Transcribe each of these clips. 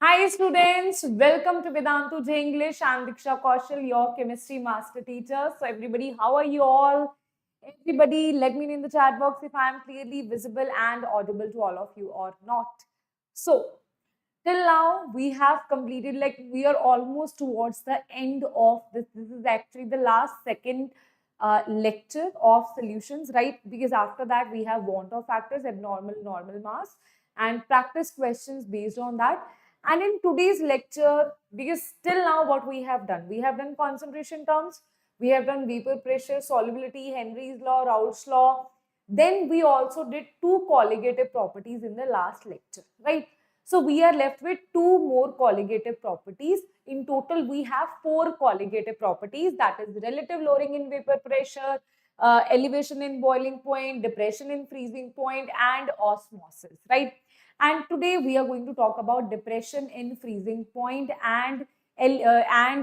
Hi students, welcome to Vedantu J English. I'm Diksha Kaushal, your chemistry master teacher. So everybody, how are you all? Everybody, let me know in the chat box if I am clearly visible and audible to all of you or not. So till now we have completed, like we are almost towards the end of this. This is actually the last second lecture of solutions, right? Because after that we have want of factors, abnormal, normal mass, and practice questions based on that. And in today's lecture, because till now what we have done concentration terms, we have done vapor pressure, solubility, Henry's law, Raoult's law. Then we also did two colligative properties in the last lecture, right? So we are left with two more colligative properties. In total, we have four colligative properties, that is relative lowering in vapor pressure, elevation in boiling point, depression in freezing point, and osmosis, right? And today we are going to talk about depression in freezing point and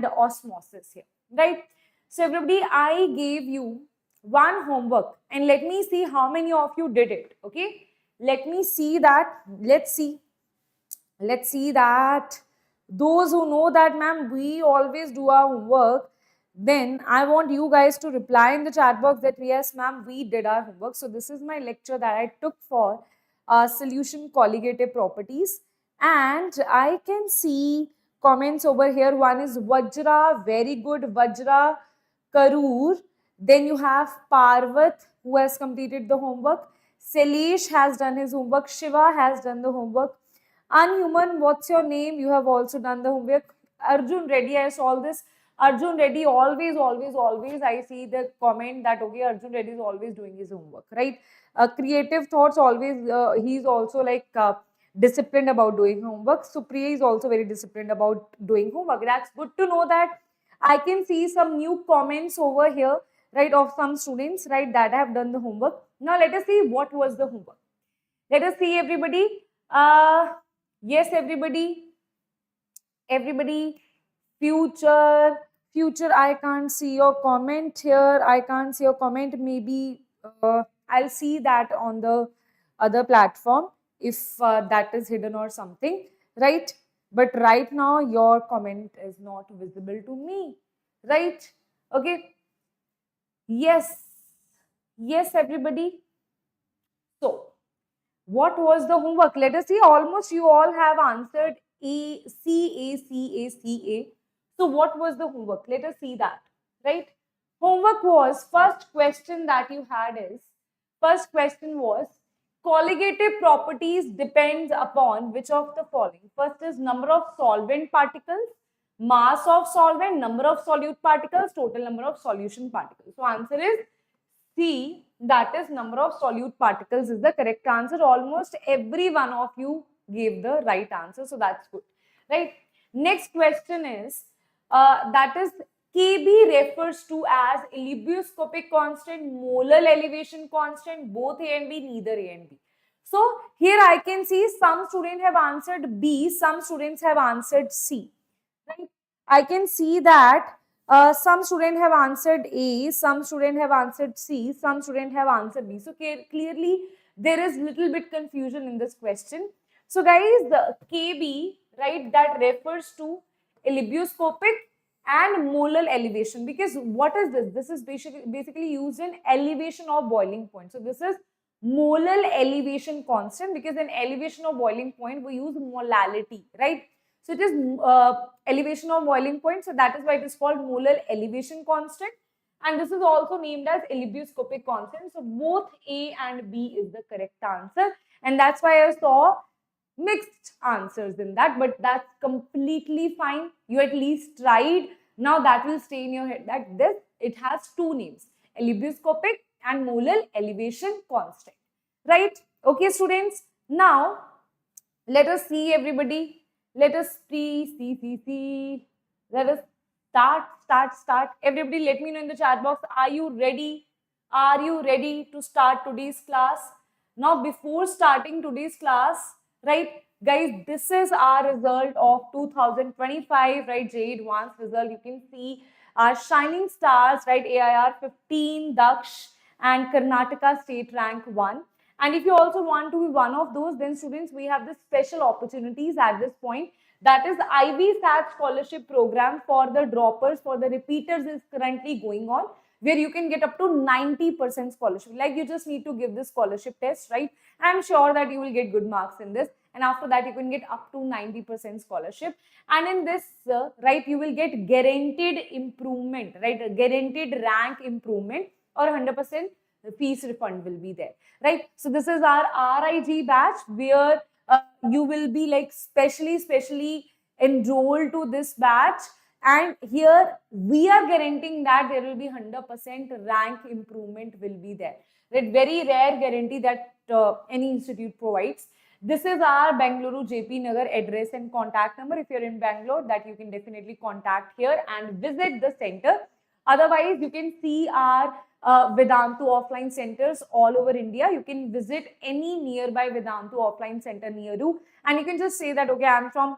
osmosis here, right? So everybody, I gave you one homework and let me see how many of you did it, okay? Let me see that. Let's see that those who know that, ma'am, we always do our homework, then I want you guys to reply in the chat box that yes, ma'am, we did our homework. So this is my lecture that I took for solution colligative properties, and I can see comments over here. One is Vajra, very good, Vajra Karur. Then you have Parvat, who has completed the homework. Salish has done his homework. Shiva has done the homework. Unhuman, what's your name? You have also done the homework. Arjun Reddy, I saw this. Arjun Reddy, always, I see the comment that, okay, Arjun Reddy is always doing his homework, right? Creative thoughts, always, he's also like disciplined about doing homework. Supriya is also very disciplined about doing homework. That's good to know that. I can see some new comments over here, right, of some students, right, that have done the homework. Now, let us see what was the homework. Let us see, everybody. Yes, everybody, future, I can't see your comment here. I can't see your comment. Maybe I'll see that on the other platform if that is hidden or something, right? But right now, your comment is not visible to me, right? Okay. Yes, everybody. So, what was the homework? Let us see. Almost you all have answered A. So what was the homework? Let us see that, right? Homework was, first question that you had is, first question was, colligative properties depends upon which of the following? First is number of solvent particles, mass of solvent, number of solute particles, total number of solution particles. So answer is C, that is number of solute particles is the correct answer. Almost every one of you gave the right answer. So that's good, right? Next question is, that is Kb refers to as libuscopic constant, molar elevation constant, both A and B, neither A and B. So here I can see some students have answered B, some students have answered C, right? I can see that some students have answered A, some students have answered C, some students have answered B. So clearly there is little bit confusion in this question. So guys, the KB, right, that refers to libuscopic and molar elevation, because what is this? This is basically used in elevation of boiling point. So this is molar elevation constant, because in elevation of boiling point we use molality, right? So it is elevation of boiling point. So that is why it is called molar elevation constant. And this is also named as libuscopic constant. So both A and B is the correct answer. And that's why I saw mixed answers in that. But that's completely fine. You at least tried. Now that will stay in your head that this, it has two names, libuscopic and molar elevation constant. Right? Okay, students. Now, let us see, everybody. Let us see. Let us start. Everybody, let me know in the chat box. Are you ready? Are you ready to start today's class? Now, before starting today's class, right, guys, this is our result of 2025, right, JEE advanced result. You can see our shining stars, right, AIR 15, Daksh, and Karnataka state rank 1. And if you also want to be one of those, then students, we have the special opportunities at this point. That is IV SAT scholarship program for the droppers, for the repeaters is currently going on, where you can get up to 90% scholarship. Like you just need to give this scholarship test, right? I'm sure that you will get good marks in this. And after that, you can get up to 90% scholarship. And in this, right, you will get guaranteed improvement, right? A guaranteed rank improvement or 100% fees refund will be there, right? So this is our RIG batch where you will be like specially enrolled to this batch. And here we are guaranteeing that there will be 100% rank improvement will be there. That very rare guarantee that any institute provides. This is our Bengaluru JP Nagar address and contact number. If you're in Bangalore, that you can definitely contact here and visit the center. Otherwise, you can see our Vedantu offline centers all over India. You can visit any nearby Vedantu offline center near you, and you can just say that, okay, I'm from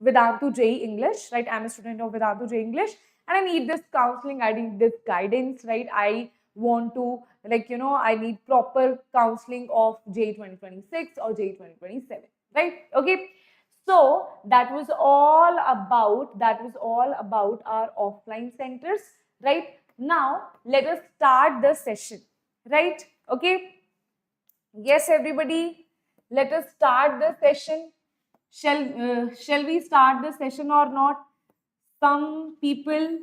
Vedantu JEE English, right? I'm a student of Vedantu JEE English, and I need this counseling, I need this guidance, right? I want to, like, I need proper counseling of JEE 2026 or JEE 2027, right? Okay. So that was all about our offline centers, right? Now let us start the session, right? Okay. Yes, everybody, let us start the session. Shall we start the session or not? Some people,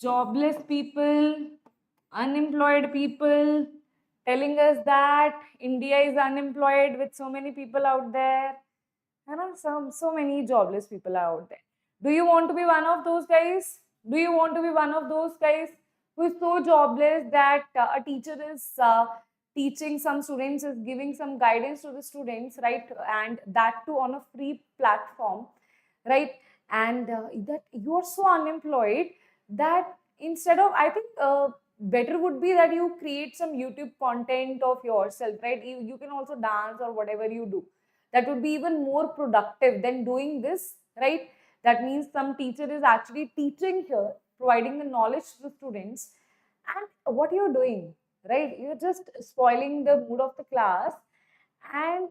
jobless people, unemployed people, telling us that India is unemployed with so many people out there. So many jobless people are out there. Do you want to be one of those guys? Do you want to be one of those guys who is so jobless that a teacher is teaching some students, is giving some guidance to the students, right? And that too on a free platform, right? And that you are so unemployed that instead of, I think better would be that you create some YouTube content of yourself, right? You can also dance or whatever you do. That would be even more productive than doing this, right? That means some teacher is actually teaching here, providing the knowledge to the students. And what you're doing, right? You're just spoiling the mood of the class. And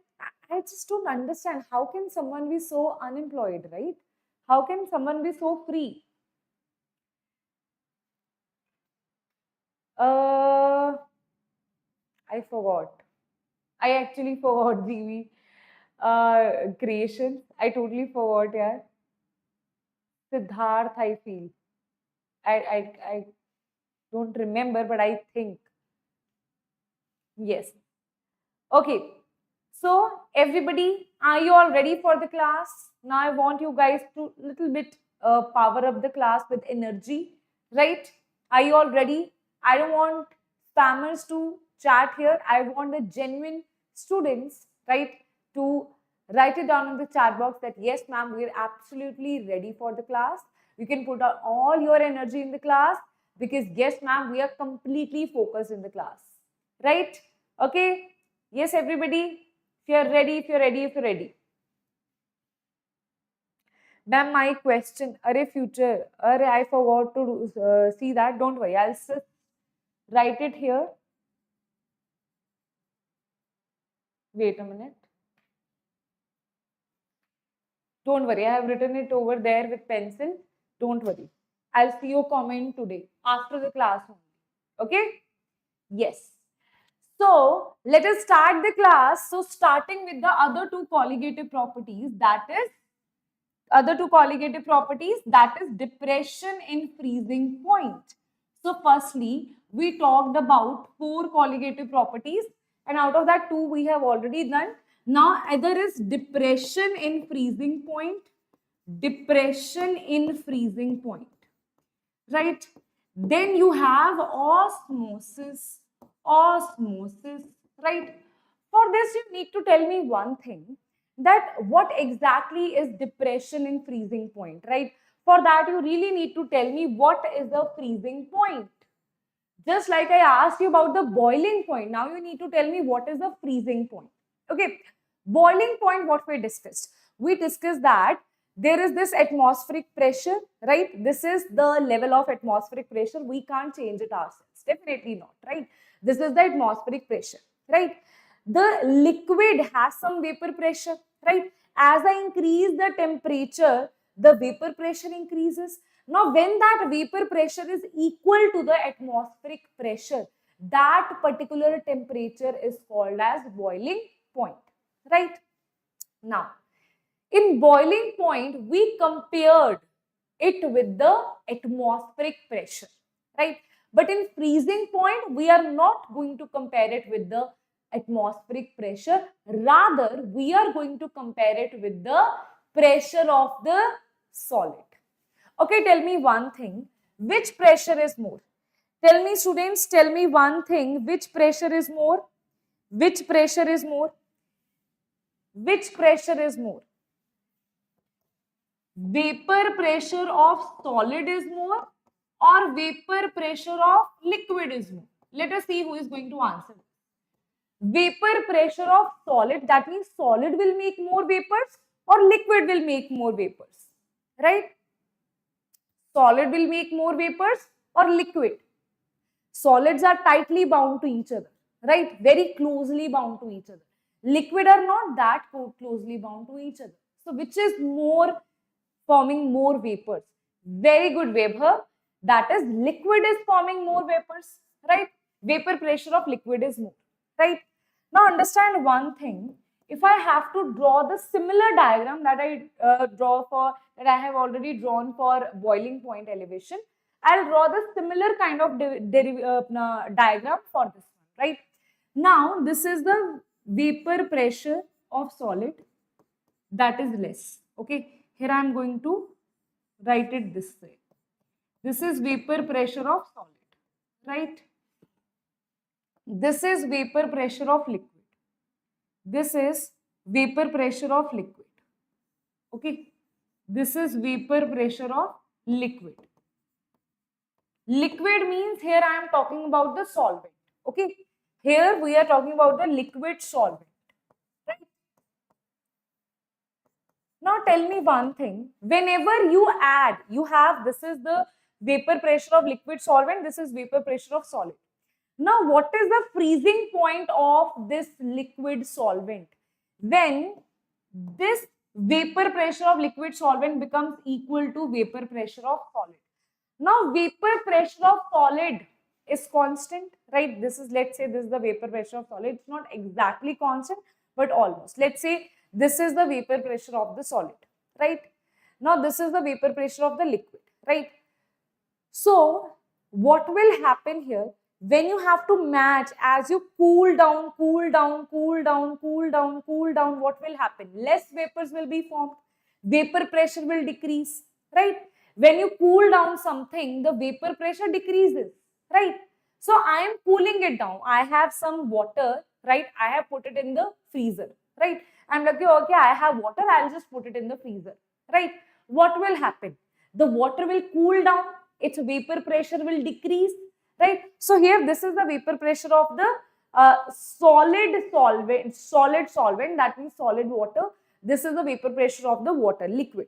I just don't understand, how can someone be so unemployed, right? How can someone be so free? I forgot. I actually forgot GV creation. I totally forgot, yeah. Siddharth, I feel. I don't remember, but I think. Yes. Okay. So, everybody, are you all ready for the class? Now, I want you guys to little bit power up the class with energy, right? Are you all ready? I don't want spammers to chat here. I want the genuine students, right, to write it down in the chat box that, yes, ma'am, we're absolutely ready for the class. You can put out all your energy in the class because, yes, ma'am, we are completely focused in the class, right? Okay. Yes, everybody. If you're ready. Ma'am, my question, future, I forgot to see that. Don't worry, I'll just write it here. Wait a minute. Don't worry, I have written it over there with pencil. Don't worry. I'll see your comment today after the class only. Okay? Yes. So, let us start the class. So, starting with the other two colligative properties, that is depression in freezing point. So, firstly, we talked about 4 colligative properties, and out of that 2 we have already done. Now, other is depression in freezing point. Depression in freezing point, right? Then you have osmosis, right? For this, you need to tell me one thing, that what exactly is depression in freezing point, right? For that, you really need to tell me what is the freezing point. Just like I asked you about the boiling point, now you need to tell me what is the freezing point. Okay, boiling point, what we discussed? We discussed that there is this atmospheric pressure, right? This is the level of atmospheric pressure. We can't change it ourselves. Definitely not, right? This is the atmospheric pressure, right? The liquid has some vapor pressure, right? As I increase the temperature, the vapor pressure increases. Now, when that vapor pressure is equal to the atmospheric pressure, that particular temperature is called as boiling point, right? Now, in boiling point, we compared it with the atmospheric pressure, right? But in freezing point, we are not going to compare it with the atmospheric pressure. Rather, we are going to compare it with the pressure of the solid. Okay, tell me one thing. Which pressure is more? Tell me, students, tell me one thing. Which pressure is more? Which pressure is more? Which pressure is more? Vapor pressure of solid is more or vapor pressure of liquid is more? Let us see who is going to answer. Vapor pressure of solid, that means solid will make more vapors or liquid will make more vapors, right? Solid will make more vapors or liquid. Solids are tightly bound to each other, right? Very closely bound to each other. Liquid are not that closely bound to each other. So which is more forming more vapors? Very good, Weber. That is, liquid is forming more vapors, right? Vapor pressure of liquid is more, right? Now understand one thing. If I have to draw the similar diagram that I have already drawn for boiling point elevation, I'll draw the similar kind of diagram for this one, right? Now this is the vapor pressure of solid, that is less. Okay, here I am going to write it this way. This is vapor pressure of solid, right? This is vapor pressure of liquid. This is vapor pressure of liquid. Okay, this is vapor pressure of liquid. Liquid means here I am talking about the solvent. Okay, here we are talking about the liquid solvent. Right? Now tell me one thing. Whenever you add, you have, this is the vapor pressure of liquid solvent, this is vapor pressure of solid. Now what is the freezing point of this liquid solvent? When this vapor pressure of liquid solvent becomes equal to vapor pressure of solid. Now vapor pressure of solid is constant, right? This is, let's say this is the vapor pressure of solid. It's not exactly constant, but almost. Let's say this is the vapor pressure of the solid, right? Now this is the vapor pressure of the liquid, right? So what will happen here? When you have to match, as you cool down, cool down, cool down, cool down, cool down, what will happen? Less vapors will be formed. Vapor pressure will decrease, right? When you cool down something, the vapor pressure decreases, right? So I am cooling it down. I have some water, right? I have put it in the freezer, right? I'm like, okay, I have water. I'll just put it in the freezer, right? What will happen? The water will cool down. Its vapor pressure will decrease, right? So here, this is the vapor pressure of the solid solvent, that means solid water. This is the vapor pressure of the water, liquid.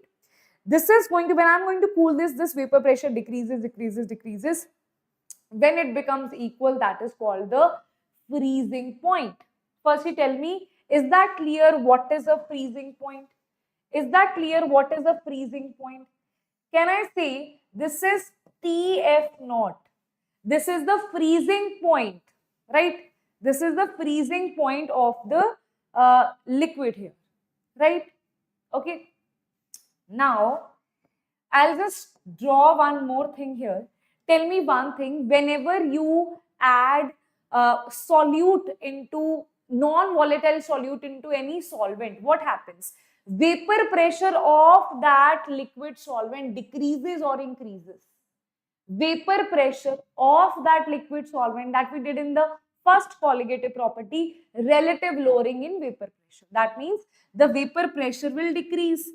This is going to, when I'm going to cool this vapor pressure decreases, decreases, decreases. When it becomes equal, that is called the freezing point. Firstly, tell me, is that clear what is a freezing point? Is that clear what is a freezing point? Can I say this is TF naught? This is the freezing point, right? This is the freezing point of the liquid here, right? Okay. Now, I'll just draw one more thing here. Tell me one thing. Whenever you add solute into, non-volatile solute into any solvent, what happens? Vapor pressure of that liquid solvent decreases or increases? Vapor pressure of that liquid solvent, that we did in the first colligative property, relative lowering in vapor pressure. That means the vapor pressure will decrease.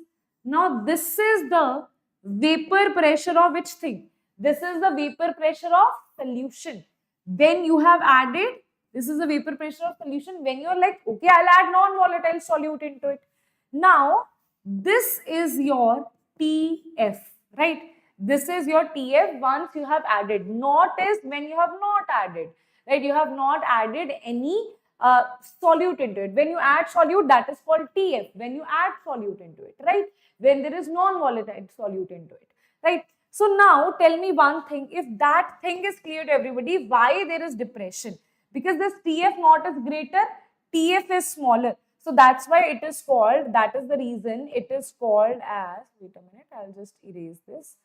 Now this is the vapor pressure of which thing? This is the vapor pressure of solution. When you have added, this is the vapor pressure of solution. When you're like, okay, I'll add non-volatile solute into it. Now, this is your TF, right? This is your TF once you have added. Not is when you have not added, right? You have not added any solute into it. When you add solute, that is called TF. When you add solute into it, right? When there is non-volatile solute into it, right? So now tell me one thing, if that thing is clear to everybody, why there is depression? Because this TF naught is greater, TF is smaller. So that's why it is called, that is the reason it is called as, wait a minute, I'll just erase this.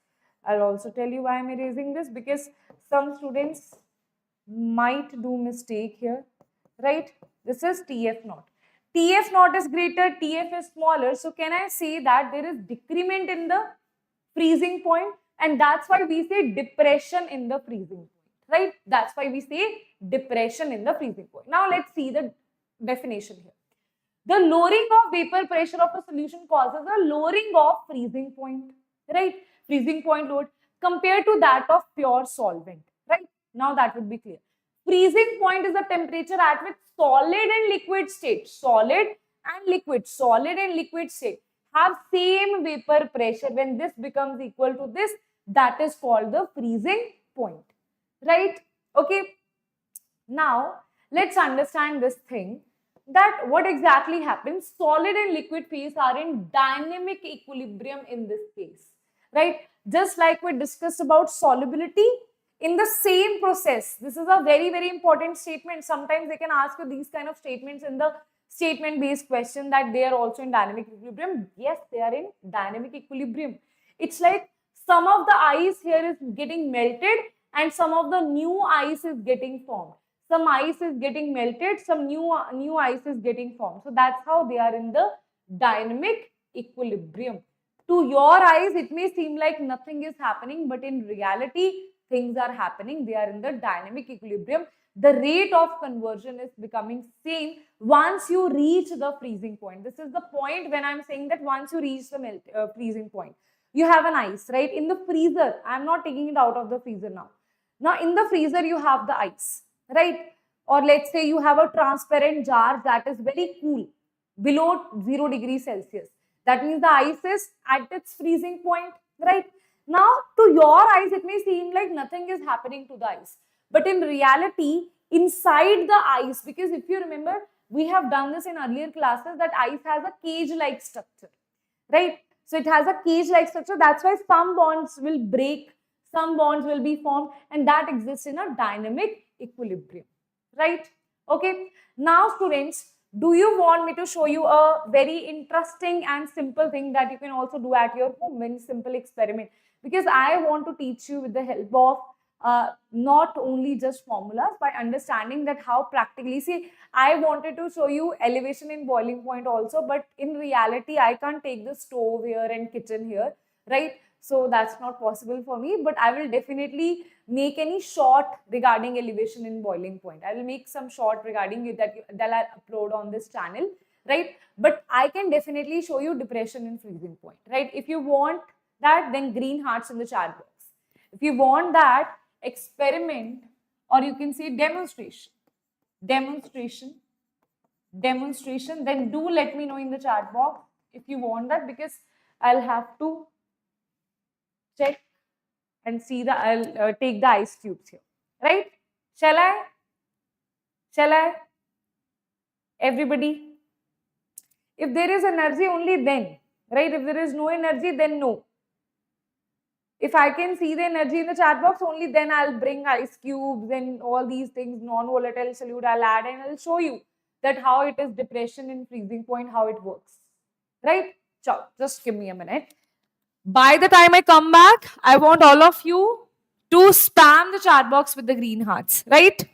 I'll also tell you why I'm erasing this, because some students might do mistake here, right? This is TF naught. TF naught is greater, TF is smaller. So can I say that there is decrement in the freezing point? And that's why we say depression in the freezing point, right? That's why we say depression in the freezing point. Now let's see the definition here. The lowering of vapor pressure of a solution causes a lowering of freezing point, right? Freezing point load compared to that of pure solvent, right? Now that would be clear. Freezing point is the temperature at which solid and liquid state, solid and liquid state have same vapor pressure. When this becomes equal to this, that is called the freezing point, right? Okay. Now let's understand this thing, that what exactly happens. Solid and liquid phase are in dynamic equilibrium in this case, right? Just like we discussed about solubility, in the same process, this is a very, very important statement. Sometimes they can ask you these kind of statements in the statement based question, that they are also in dynamic equilibrium. Yes, they are in dynamic equilibrium. It's like some of the ice here is getting melted and some of the new ice is getting formed. Some ice is getting melted, some new ice is getting formed. So that's how they are in the dynamic equilibrium. To your eyes, it may seem like nothing is happening, but in reality, things are happening. They are in the dynamic equilibrium. The rate of conversion is becoming same once you reach the freezing point. This is the point when I'm saying that once you reach the freezing point, you have an ice, right? In the freezer, I'm not taking it out of the freezer now. Now, in the freezer, you have the ice, right? Or let's say you have a transparent jar that is very cool, below 0 degrees Celsius. That means the ice is at its freezing point, right? Now, to your eyes, it may seem like nothing is happening to the ice. But in reality, inside the ice, because if you remember, we have done this in earlier classes, that ice has a cage-like structure, right? So it has a cage-like structure. That's why some bonds will break, some bonds will be formed, and that exists in a dynamic equilibrium, right? Okay. Now, students, do you want me to show you a very interesting and simple thing that you can also do at your home, very simple experiment? Because I want to teach you with the help of not only just formulas, by understanding that how practically, see, I wanted to show you elevation in boiling point also, but in reality, I can't take the stove here and kitchen here, right? So that's not possible for me, but I will definitely make any short regarding elevation in boiling point. I will make some short regarding it that I'll upload on this channel, right? But I can definitely show you depression in freezing point, right? If you want that, then green hearts in the chat box. If you want that, experiment, or you can say demonstration, demonstration, demonstration, then do let me know in the chat box if you want that, because I'll have to check and see the, I'll take the ice cubes here, right? Shall I? Shall I? Everybody? If there is energy, only then, right? If there is no energy, then no. If I can see the energy in the chat box, only then I'll bring ice cubes and all these things, non-volatile solute I'll add, and I'll show you that how it is depression in freezing point, how it works, right? So just give me a minute. By the time I come back, I want all of you to spam the chat box with the green hearts, right?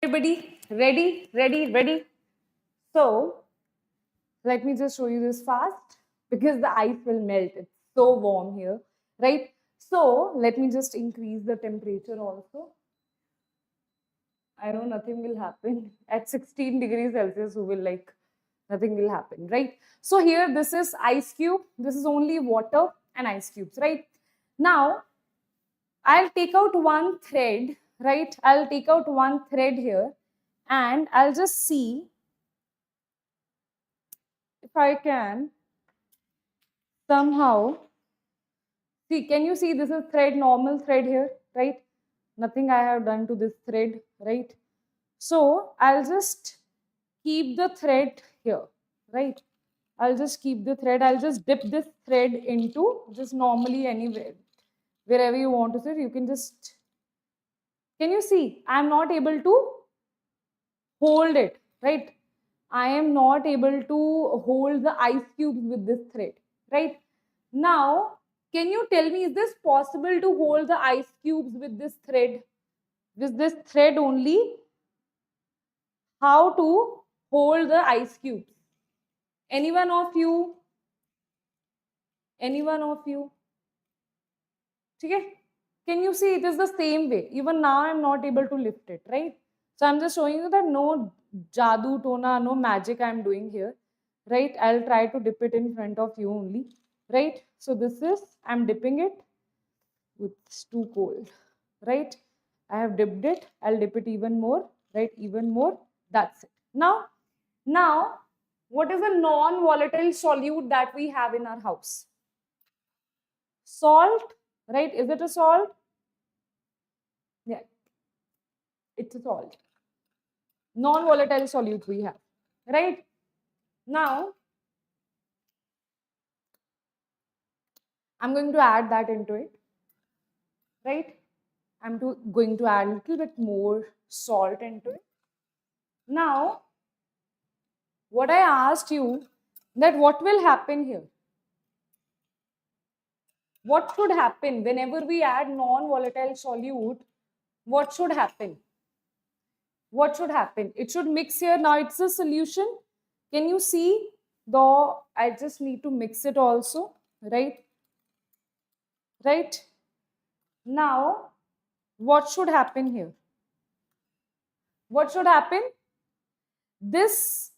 Everybody ready, ready, ready? So let me just show you this fast because the ice will melt. It's so warm here, right? So let me just increase the temperature also. I know nothing will happen at 16 degrees Celsius. Who will like nothing will happen, right? So here this is ice cube. This is only water and ice cubes, right? Now I'll take out one thread, right? I'll take out one thread here and I'll just see if I can somehow see. Can you see this is thread, normal thread here, right? Nothing I have done to this thread, right? So I'll just keep the thread here, right? I'll just keep the thread. I'll just dip this thread into just normally anywhere, wherever you want to sit. You can just, can you see? I'm not able to hold it, right? I am not able to hold the ice cubes with this thread, right? Now, can you tell me, is this possible to hold the ice cubes with this thread? With this thread only, how to hold the ice cubes? Any one of you? Any one of you? Okay? Can you see it is the same way? Even now I'm not able to lift it, right? So I'm just showing you that no jadoo tona, no magic I'm doing here, right? I'll try to dip it in front of you only, right? So this is, I'm dipping it. It's too cold, right? I have dipped it. I'll dip it even more, right? Even more. That's it. Now, what is a non-volatile solute that we have in our house? Salt, right? Is it a salt? Yeah, it's a salt. Non-volatile solute we have, right? Now, I'm going to add that into it, right? Going to add a little bit more salt into it. Now, what I asked you, that what will happen here? What should happen whenever we add non-volatile solute? What should happen? What should happen? It should mix here. Now it's a solution. Can you see? Though I just need to mix it also, right? Right? Now, what should happen here? What should happen? This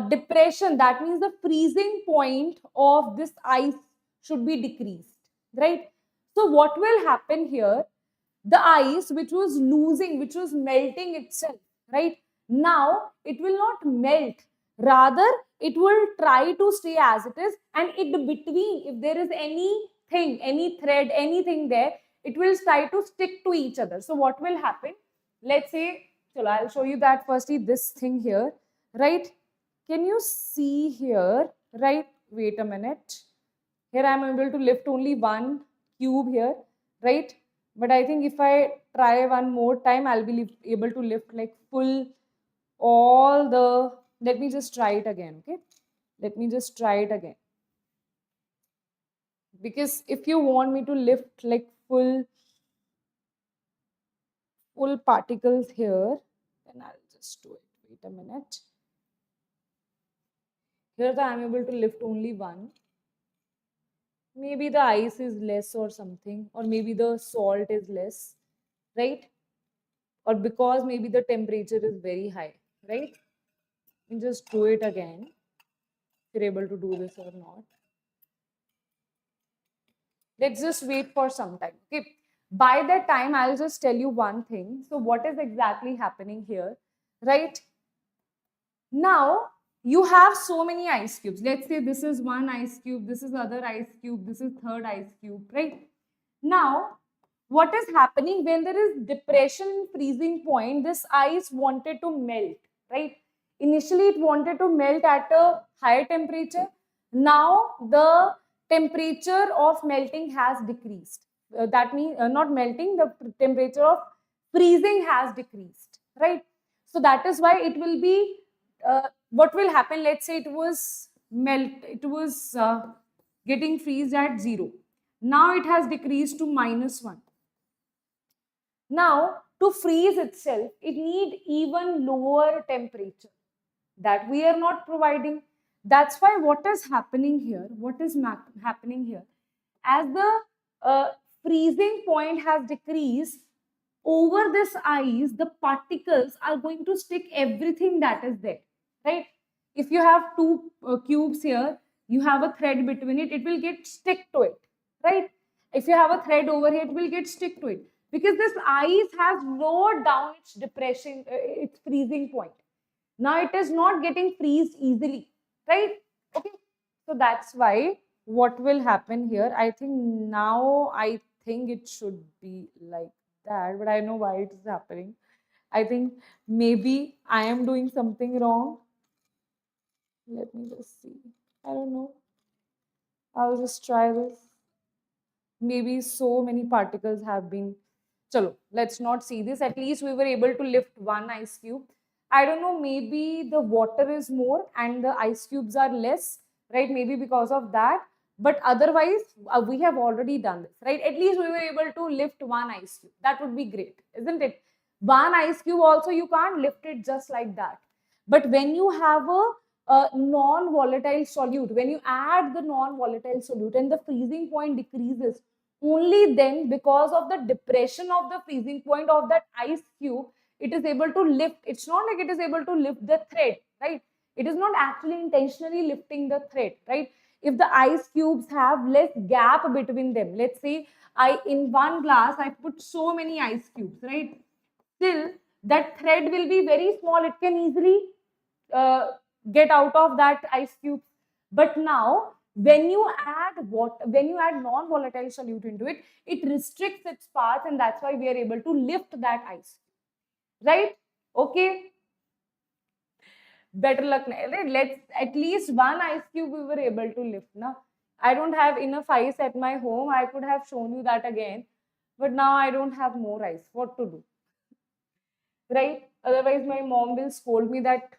depression, that means the freezing point of this ice should be decreased, right? So what will happen here? The ice which was losing, which was melting itself, right? Now it will not melt. Rather, it will try to stay as it is, and it between, if there is anything, any thread, anything there, it will try to stick to each other. So what will happen? Let's say, chalo, I'll show you that firstly, this thing here, right? Can you see here, right? Wait a minute. Here I am able to lift only one cube here, right? But I think if I try one more time, I'll be able to lift like full all the, let me just try it again, okay? Let me just try it again. Because if you want me to lift like full particles here, then I'll just do it. Wait a minute. Here I am able to lift only one. Maybe the ice is less or something, or maybe the salt is less, right? Or because maybe the temperature is very high, right? You just do it again, if you're able to do this or not. Let's just wait for some time, okay? By that time, I'll just tell you one thing. So what is exactly happening here, right? Now, you have so many ice cubes. Let's say this is one ice cube, this is other ice cube, this is third ice cube, right? Now, what is happening when there is depression freezing point, this ice wanted to melt, right? Initially, it wanted to melt at a higher temperature. Now, the temperature of melting has decreased. That means not melting, the temperature of freezing has decreased, right? So that is why it will be, what will happen, let's say it was getting freezed at 0. Now it has decreased to -1. Now, to freeze itself, it need even lower temperature that we are not providing. That's why what is happening here, happening here, as the uh, freezing point has decreased, over this ice, the particles are going to stick everything that is there, right? If you have two cubes here, you have a thread between it, it will get stick to it, right? If you have a thread over here, it will get stick to it because this ice has lowered down its depression, its freezing point. Now it is not getting freezed easily, right? Okay, so that's why what will happen here, I think now I think it should be like that, but I know why it is happening. I think maybe I am doing something wrong. Let me just see. I don't know. I'll just try this. Maybe so many particles have been. Chalo, let's not see this. At least we were able to lift one ice cube. I don't know, maybe the water is more and the ice cubes are less, right? Maybe because of that. But otherwise, we have already done this, right? At least we were able to lift one ice cube. That would be great, isn't it? One ice cube also, you can't lift it just like that. But when you have a non-volatile solute, when you add the non-volatile solute and the freezing point decreases, only then, because of the depression of the freezing point of that ice cube, it is able to lift. It's not like it is able to lift the thread, right? It is not actually intentionally lifting the thread, right? If the ice cubes have less gap between them, let's say in one glass I put so many ice cubes, right? Still that thread will be very small. It can easily uh, get out of that ice cube. But now when you add non-volatile solute into it, it restricts its path, and that's why we are able to lift that ice, right? Okay, better luck. Let's, at least one ice cube we were able to lift now. I don't have enough ice at my home. I could have shown you that again, but now I don't have more ice. What to do, right? Otherwise my mom will scold me that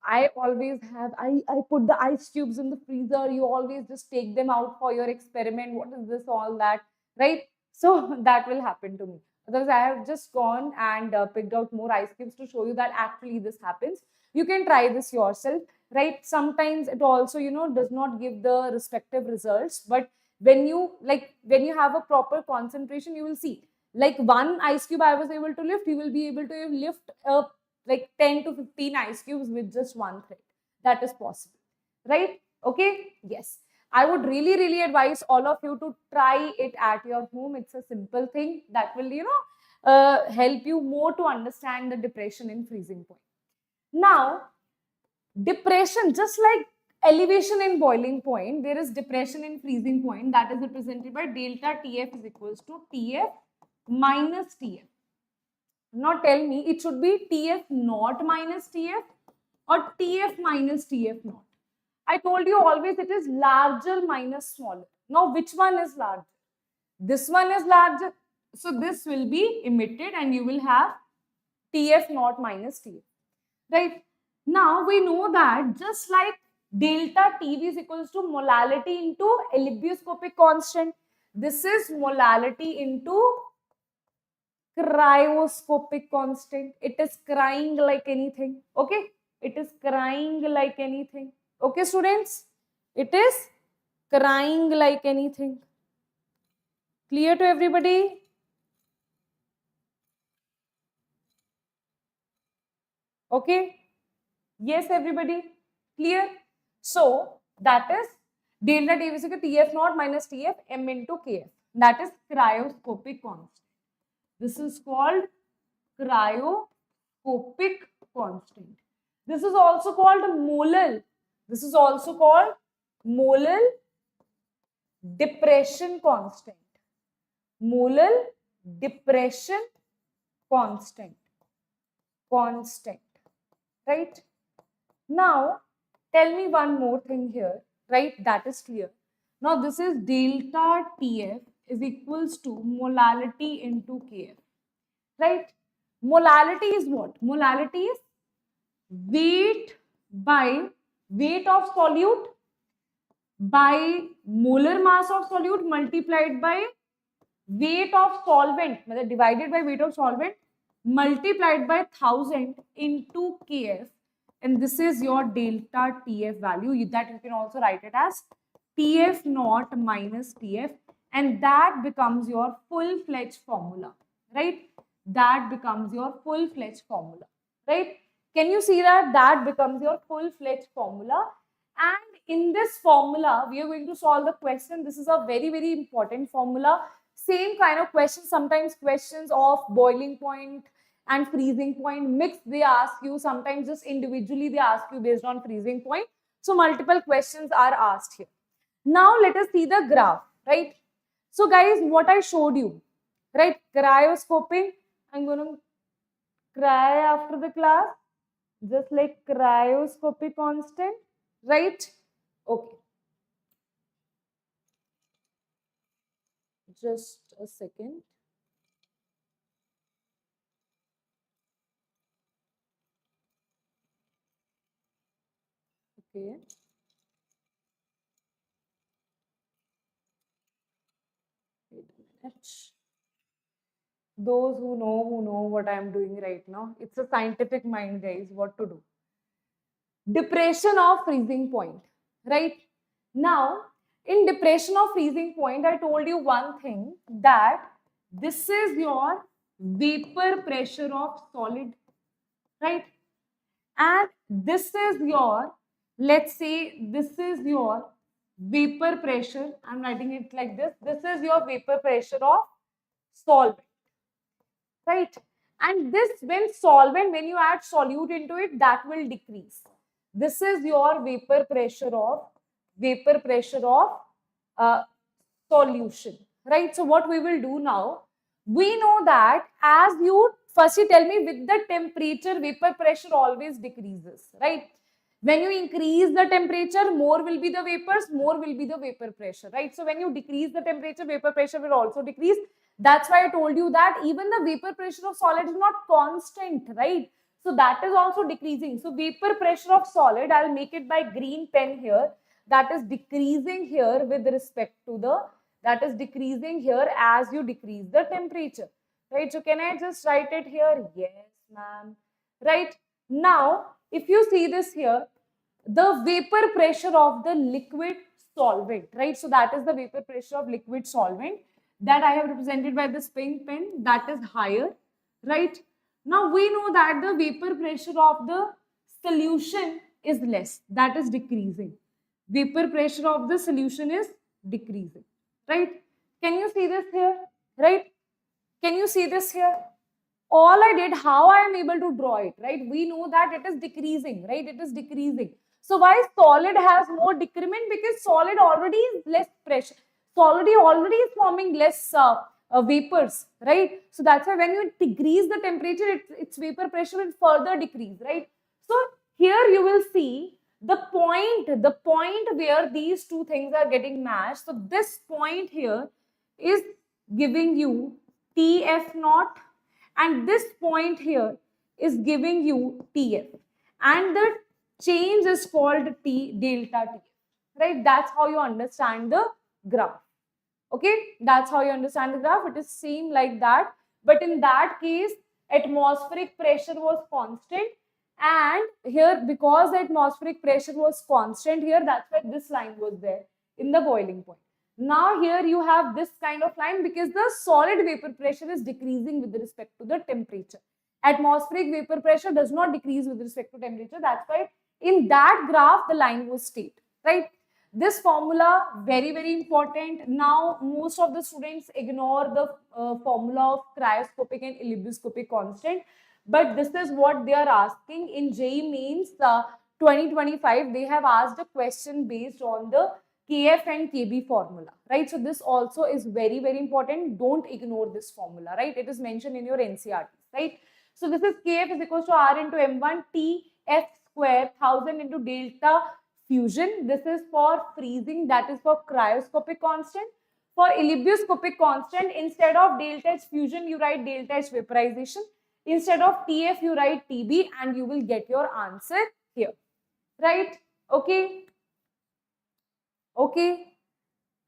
I always have, I put the ice cubes in the freezer. You always just take them out for your experiment. What is this, all that, right? So that will happen to me. Otherwise, I have just gone and picked out more ice cubes to show you that actually this happens. You can try this yourself, right? Sometimes it also, does not give the respective results. But when you have a proper concentration, you will see. Like one ice cube I was able to lift, you will be able to lift a like 10 to 15 ice cubes with just one thread. That is possible, right? Okay, yes. I would really, really advise all of you to try it at your home. It's a simple thing that will, help you more to understand the depression in freezing point. Now, depression, just like elevation in boiling point, there is depression in freezing point that is represented by delta TF is equals to TF minus TF. Now tell me, it should be TF naught minus TF or TF minus TF naught. I told you always it is larger minus smaller. Now which one is larger? This one is larger. So this will be emitted and you will have TF naught minus TF. Right? Now we know that just like delta TV is equals to molality into albedo constant. This is molality into cryoscopic constant. It is crying like anything. Okay, it is crying like anything. Okay, students, it is crying like anything. Clear to everybody? Okay, yes, everybody, clear? So that is delta T is equal to TF naught minus TF m into KF. That is cryoscopic constant. This is called cryoscopic constant. This is also called molal. This is also called molal depression constant. Molal depression constant. Constant. Right? Now, tell me one more thing here. Right? That is clear. Now, this is delta TF is equals to molality into KF. Right? Molality is what? Molality is weight by weight of solute by molar mass of solute multiplied by weight of solvent, divided by weight of solvent multiplied by 1000 into Kf, and this is your delta Tf value. That you can also write it as Tf naught minus Tf, and that becomes your full-fledged formula, right? That becomes your full-fledged formula, right? Can you see that? That becomes your full-fledged formula. And in this formula, we are going to solve the question. This is a very, very important formula. Same kind of questions, sometimes questions of boiling point and freezing point mixed, they ask you. Sometimes just individually they ask you based on freezing point. So multiple questions are asked here. Now let us see the graph, right? So guys, what I showed you, right? Cryoscoping, I'm going to cry after the class, just like cryoscopic constant, right? Okay. Just a second. Okay. Wait a minute. Those who know what I am doing right now. It's a scientific mind, guys. What to do? Depression of freezing point, right? Now, in depression of freezing point, I told you one thing, that this is your vapor pressure of solid, right? And this is your, let's say, this is your vapor pressure. I'm writing it like this. This is your vapor pressure of solvent, right? And this, when solvent, when you add solute into it, that will decrease. This is your vapor pressure of uh, solution, right? So what we will do now, we know that as you first you tell me, with the temperature, vapor pressure always decreases, right? When you increase the temperature, more will be the vapors, more will be the vapor pressure, right? So when you decrease the temperature, vapor pressure will also decrease. That's why I told you that even the vapor pressure of solid is not constant, right? So that is also decreasing. So vapor pressure of solid, I'll make it by green pen here, that is decreasing here with respect to the, that is decreasing here as you decrease the temperature, right? So can I just write it here? Yes, ma'am. Right? Now, if you see this here, the vapor pressure of the liquid solvent, right? So that is the vapor pressure of liquid solvent that I have represented by this pink pen, that is higher, right? Now we know that the vapor pressure of the solution is less, that is decreasing. Vapor pressure of the solution is decreasing, right? Can you see this here, right? Can you see this here? All I did, how I am able to draw it, right? We know that it is decreasing, right? It is decreasing. So why solid has more decrement? Because solid already is less pressure. Solid already is forming less vapors, right? So that's why when you decrease the temperature, its vapor pressure will further decrease, right? So here you will see the point where these two things are getting matched. So this point here is giving you TF naught, and this point here is giving you TF, and the change is called T delta TF, right? That's how you understand the graph. Okay, that's how you understand the graph. It is same like that, but in that case atmospheric pressure was constant, and here because the atmospheric pressure was constant here, that's why this line was there in the boiling point. Now here you have this kind of line because the solid vapor pressure is decreasing with respect to the temperature. Atmospheric vapor pressure does not decrease with respect to temperature. That's why in that graph the line was straight, right? This formula very, very important. Now most of the students ignore the formula of cryoscopic and elebuscopic constant, but this is what they are asking in JEE Mains 2025. They have asked a question based on the KF and KB formula, right? So this also is very, very important. Don't ignore this formula, right? It is mentioned in your NCRT, right? So this is KF is equals to R into M1 TF square 1000 into delta fusion. This is for freezing, that is for cryoscopic constant. For elebuscopic constant, instead of delta H fusion, you write delta H vaporization. Instead of TF, you write TB, and you will get your answer here, right? Okay. Okay.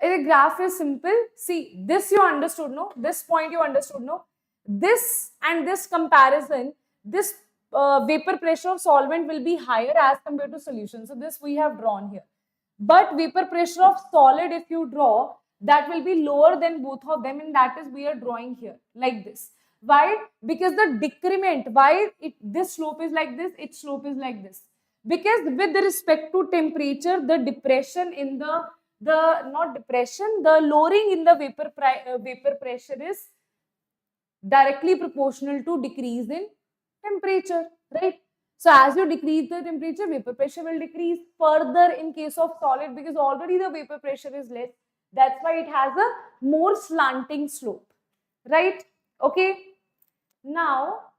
The graph is simple. See, this you understood, no? This point you understood, no? This and this comparison, this vapor pressure of solvent will be higher as compared to solution. So this we have drawn here. But vapor pressure of solid, if you draw, that will be lower than both of them, and that is we are drawing here like this. Why? Because the decrement, why this slope is like this, its slope is like this. Because with respect to temperature, the depression in the not depression, the lowering in the vapor pressure is directly proportional to decrease in temperature, right? So as you decrease the temperature, vapor pressure will decrease further in case of solid, because already the vapor pressure is less. That's why it has a more slanting slope, right? Okay. Now,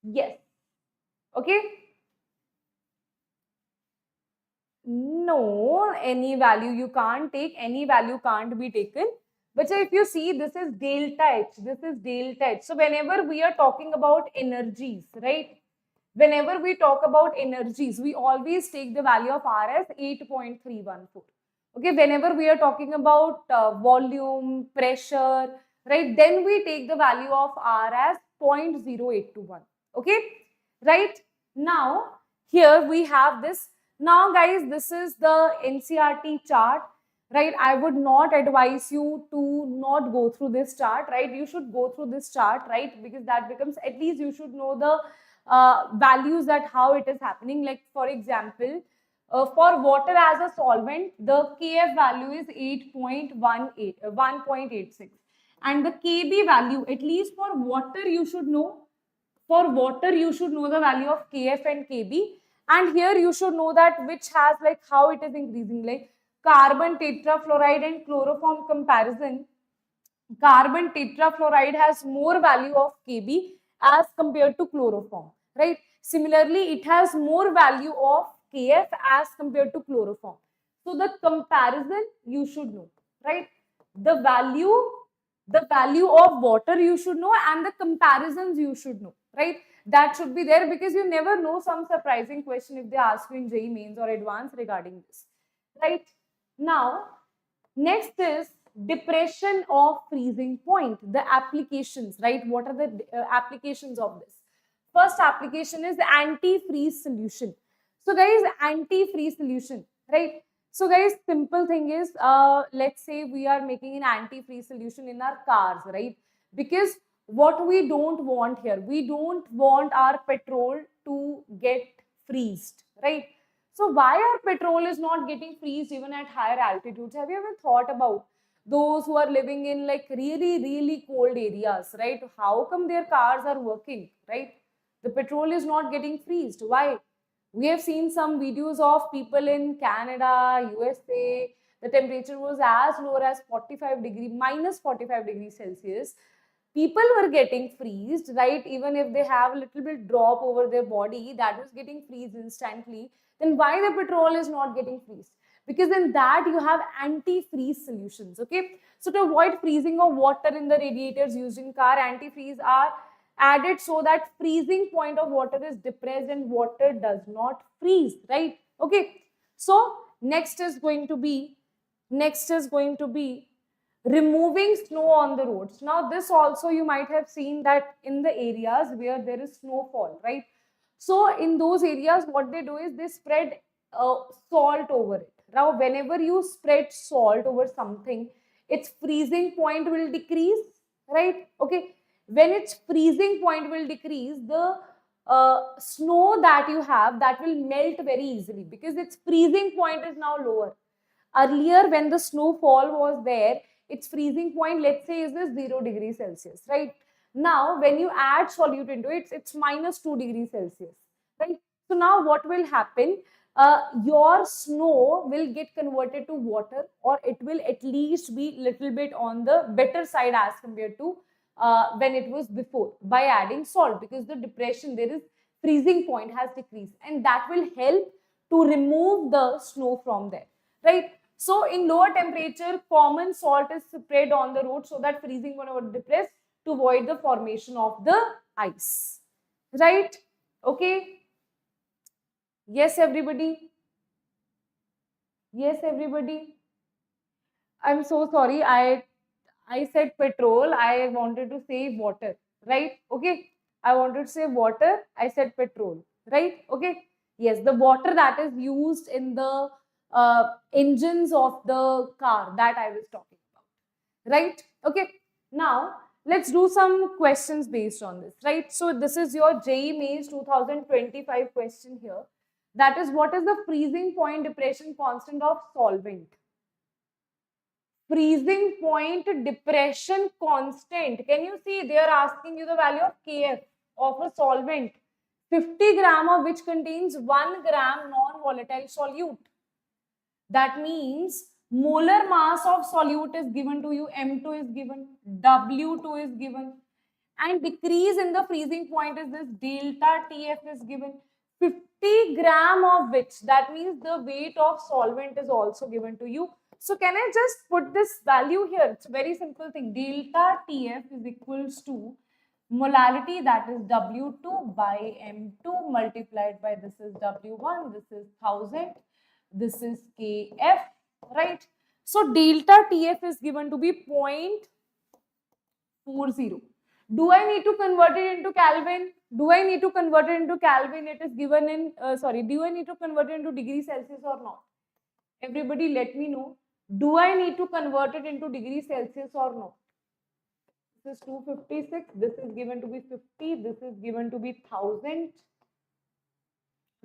yes. Okay. No, any value you can't take, any value can't be taken. But if you see, this is delta H, this is delta H. So whenever we are talking about energies, right? Whenever we talk about energies, we always take the value of R as 8.314. Okay, whenever we are talking about volume, pressure, right, then we take the value of R as 0.0821. Okay, right? Now, here we have this. Now, guys, this is the NCRT chart, right? I would not advise you to not go through this chart, right? You should go through this chart, right? Because that becomes, at least you should know the values, that how it is happening. Like, for example, for water as a solvent, the Kf value is 1.86, and the Kb value, at least for water, you should know. For water, you should know the value of Kf and Kb, and here you should know that which has, like, how it is increasing, like carbon tetrafluoride and chloroform comparison. Carbon tetrafluoride has more value of Kb as compared to chloroform, right? Similarly, it has more value of Kf as compared to chloroform. So the comparison you should know, right? The value of water you should know, and the comparisons you should know, right? That should be there, because you never know some surprising question if they ask you in JEE mains or advanced regarding this, right? Now, next is depression of freezing point, the applications, right? What are the applications of this? First application is antifreeze solution. So guys, antifreeze solution, right? So guys, simple thing is, let's say we are making an antifreeze solution in our cars, right? Because what we don't want here, we don't want our petrol to get freezed, right? So why our petrol is not getting freezed even at higher altitudes? Have you ever thought about those who are living in like really, really cold areas, right? How come their cars are working, right? The petrol is not getting freezed. Why? We have seen some videos of people in Canada, USA. The temperature was as low as 45 degree, minus 45 degrees Celsius. People were getting freezed, right? Even if they have a little bit drop over their body, that was getting freezed instantly. Then why the petrol is not getting freezed? Because in that you have antifreeze solutions, okay? So to avoid freezing of water in the radiators used in car, antifreeze are added so that freezing point of water is depressed and water does not freeze, right? Okay. So next is going to be removing snow on the roads. Now this also you might have seen that in the areas where there is snowfall, right? So in those areas, what they do is they spread salt over it. Now whenever you spread salt over something, its freezing point will decrease, right? Okay. When its freezing point will decrease, the snow that you have, that will melt very easily, because its freezing point is now lower. Earlier, when the snowfall was there, its freezing point, let's say, is this 0 degrees Celsius, right? Now, when you add solute into it, it's minus 2 degrees Celsius, right? So now what will happen? Your snow will get converted to water, or it will at least be little bit on the better side as compared to when it was before, by adding salt, because the depression, there is freezing point has decreased, and that will help to remove the snow from there, right? So in lower temperature, common salt is spread on the road so that freezing point will depress, to avoid the formation of the ice, right? Okay. Yes, everybody. Yes, everybody. I'm so sorry. I said petrol. I wanted to say water, right? Okay. I wanted to say water. I said petrol, right? Okay. Yes, the water that is used in the engines of the car that I was talking about, right? Okay. Now let's do some questions based on this, right? So this is your JEE Mains 2025 question here. That is, what is the freezing point depression constant of solvent? Freezing point depression constant. Can you see they are asking you the value of Kf of a solvent, 50 gram of which contains 1 gram non-volatile solute. That means molar mass of solute is given to you, M2 is given, W2 is given, and decrease in the freezing point is this delta TF is given, 50 gram of which, that means the weight of solvent is also given to you. So can I just put this value here? It's a very simple thing. Delta TF is equals to molarity, that is W2 by M2 multiplied by this is W1, this is 1000, this is Kf, right? So delta TF is given to be 0.40. Do I need to convert it into Kelvin? Do I need to convert it into Kelvin? It is given in, do I need to convert it into degree Celsius or not? Everybody let me know. Do I need to convert it into degree Celsius or not? This is 256. This is given to be 50. This is given to be 1000.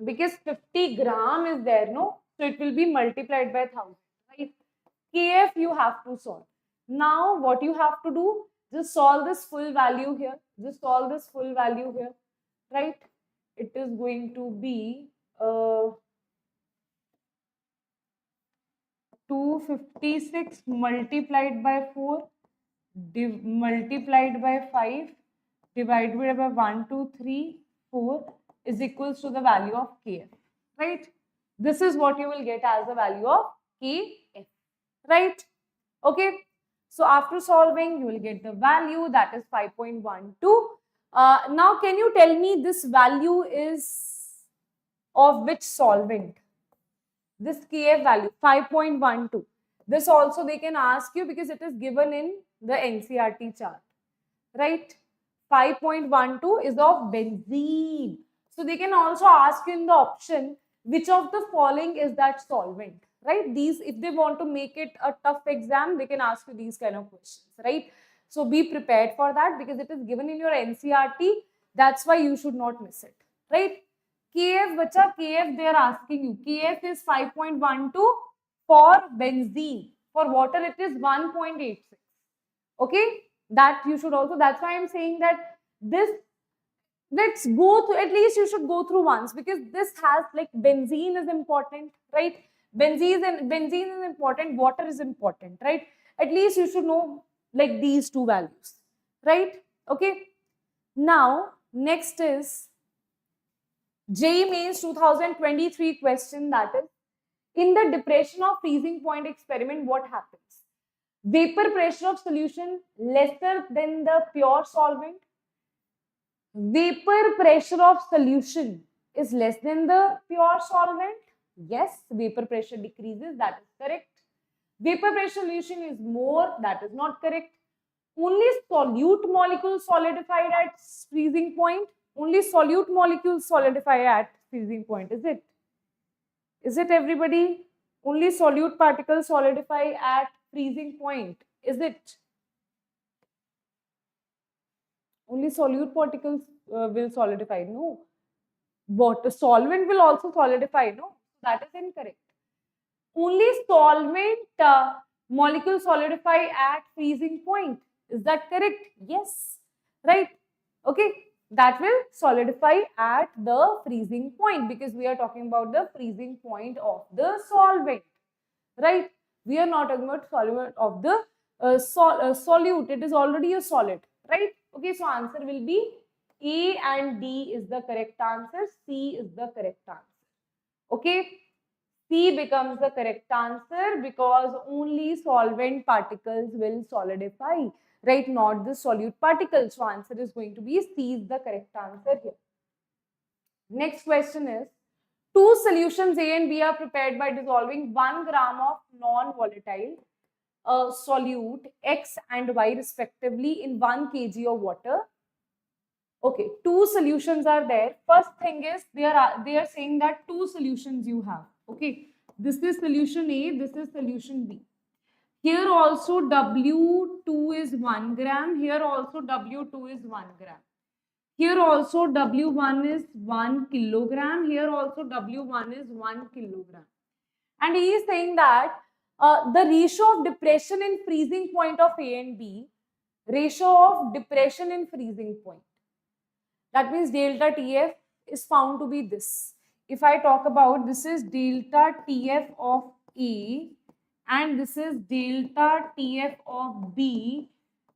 Because 50 gram is there, no? So it will be multiplied by 1000, right? Kf you have to solve. Now what you have to do, just solve this full value here. Just solve this full value here, right? It is going to be 256 multiplied by 4 multiplied by 5 divided by 1, 2, 3, 4 is equals to the value of Kf, right? This is what you will get as the value of Kf, right? Okay. So after solving, you will get the value that is 5.12. Now, can you tell me this value is of which solvent? This Kf value 5.12. This also they can ask you because it is given in the NCERT chart, right? 5.12 is of benzene. So they can also ask you in the option which of the following is that solvent, right? These, if they want to make it a tough exam, they can ask you these kind of questions, right? So be prepared for that because it is given in your NCERT. That's why you should not miss it, right? Kf, bacha, Kf they are asking you. Kf is 5.12 for benzene. For water, it is 1.86. Okay, that you should also. That's why I'm saying that this. Let's go through. At least you should go through once because this has like benzene is important, right? Benzene is important. Water is important, right? At least you should know like these two values, right? Okay. Now next is JEE Mains 2023 question, that is, in the depression of freezing point experiment, what happens? Vapor pressure of solution lesser than the pure solvent. Vapor pressure of solution is less than the pure solvent. Yes, vapor pressure decreases, that is correct. Vapor pressure solution is more, that is not correct. Only solute molecules solidified at freezing point. Only solute molecules solidify at freezing point, is it? Is it, everybody? Only solute particles solidify at freezing point, is it? Only solute particles will solidify, no. Water solvent will also solidify, no. That is incorrect. Only solvent molecules solidify at freezing point. Is that correct? Yes. Right. Okay. That will solidify at the freezing point because we are talking about the freezing point of the solvent. Right. We are not talking about solvent of the solute. It is already a solid. Right. Okay. So answer will be A and D is the correct answer. C is the correct answer. Okay. C becomes the correct answer because only solvent particles will solidify, right? Not the solute particles. So answer is going to be C is the correct answer here. Next question is, two solutions A and B are prepared by dissolving 1 gram of non-volatile solute X and Y respectively in 1 kg of water. Okay, two solutions are there. First thing is they are saying that two solutions you have. Okay, this is solution A, this is solution B. Here also W2 is 1 gram. Here also W2 is 1 gram. Here also W1 is 1 kilogram. Here also W1 is 1 kilogram. And he is saying that the ratio of depression in freezing point of A and B, ratio of depression in freezing point. That means delta TF is found to be this. If I talk about this is delta TF of A and this is delta TF of B,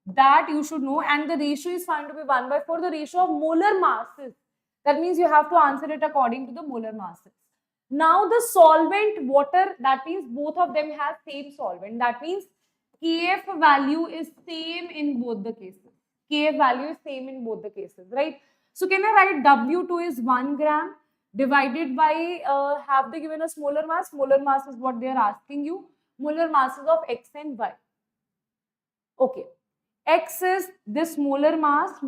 that you should know, and the ratio is found to be 1/4, the ratio of molar masses. That means you have to answer it according to the molar masses. Now the solvent water, that means both of them have same solvent. That means Kf value is same in both the cases. Kf value is same in both the cases, right? So can I write W2 is 1 gram divided by, have they given us molar mass? Molar mass is what they are asking you. Molar masses of X and Y. Okay. X is this molar mass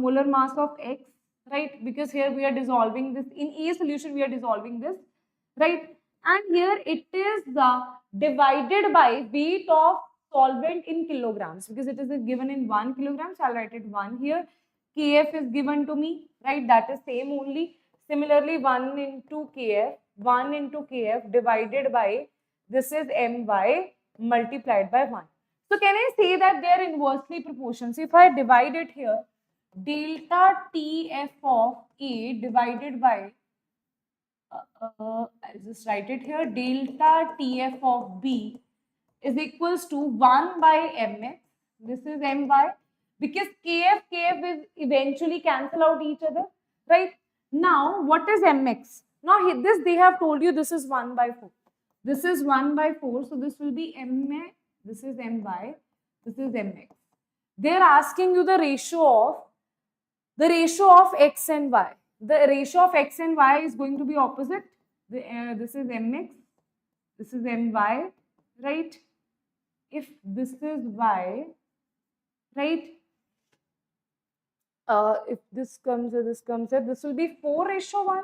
of X, right? Because here we are dissolving this. In A solution, we are dissolving this, right? And here it is divided by weight of solvent in kilograms, because it is given in 1 kilogram. So I'll write it 1 here. Kf is given to me, right? That is same only. Similarly, 1 into Kf divided by, this is My multiplied by 1. So can I say that they are inversely proportional? So if I divide it here, delta TF of A divided by, I'll just write it here, delta TF of B is equals to 1 by Mx. This is My, because Kf will eventually cancel out each other, right? Now, what is Mx? Now, this they have told you this is 1/4. This is 1/4, so this will be Ma, this is My, this is Mx. They are asking you the ratio of X and Y. The ratio of X and Y is going to be opposite. This is Mx, this is My, right? If this is Y, right? If this comes here, this comes here, this will be 4:1.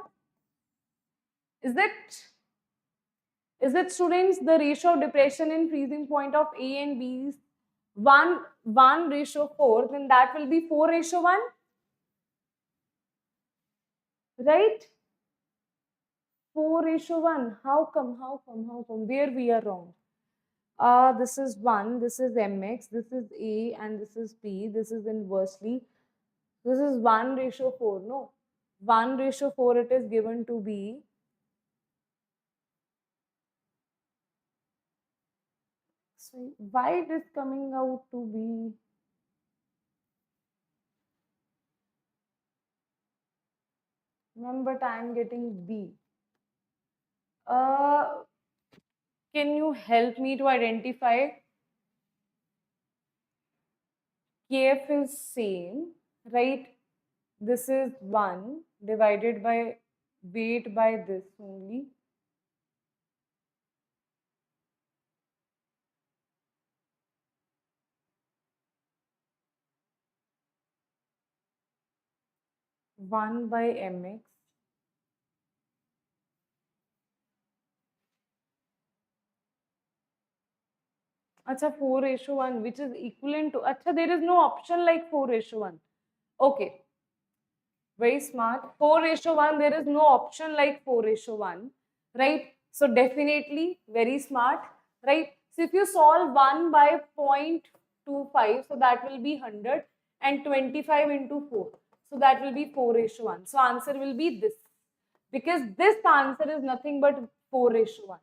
Is it, students, the ratio of depression in freezing point of A and B is 1:4, then that will be 4:1, right? 4:1. How come? Where we are wrong? This is 1, this is Mx, this is A, and this is B. This is inversely. This is 1:4. No, 1:4 it is given to be. So why it is coming out to be? Remember, I am getting B. Can you help me to identify? Kf is same, right? This is 1 divided by weight by this only. One by Mx. Acha, 4:1, which is equivalent to, acha, there is no option like 4:1. Okay. Very smart. 4:1, there is no option like 4:1, right? So definitely very smart, right? So if you solve 1 by 0.25, so that will be 100, and 25 into 4. So that will be 4:1. So answer will be this, because this answer is nothing but 4:1.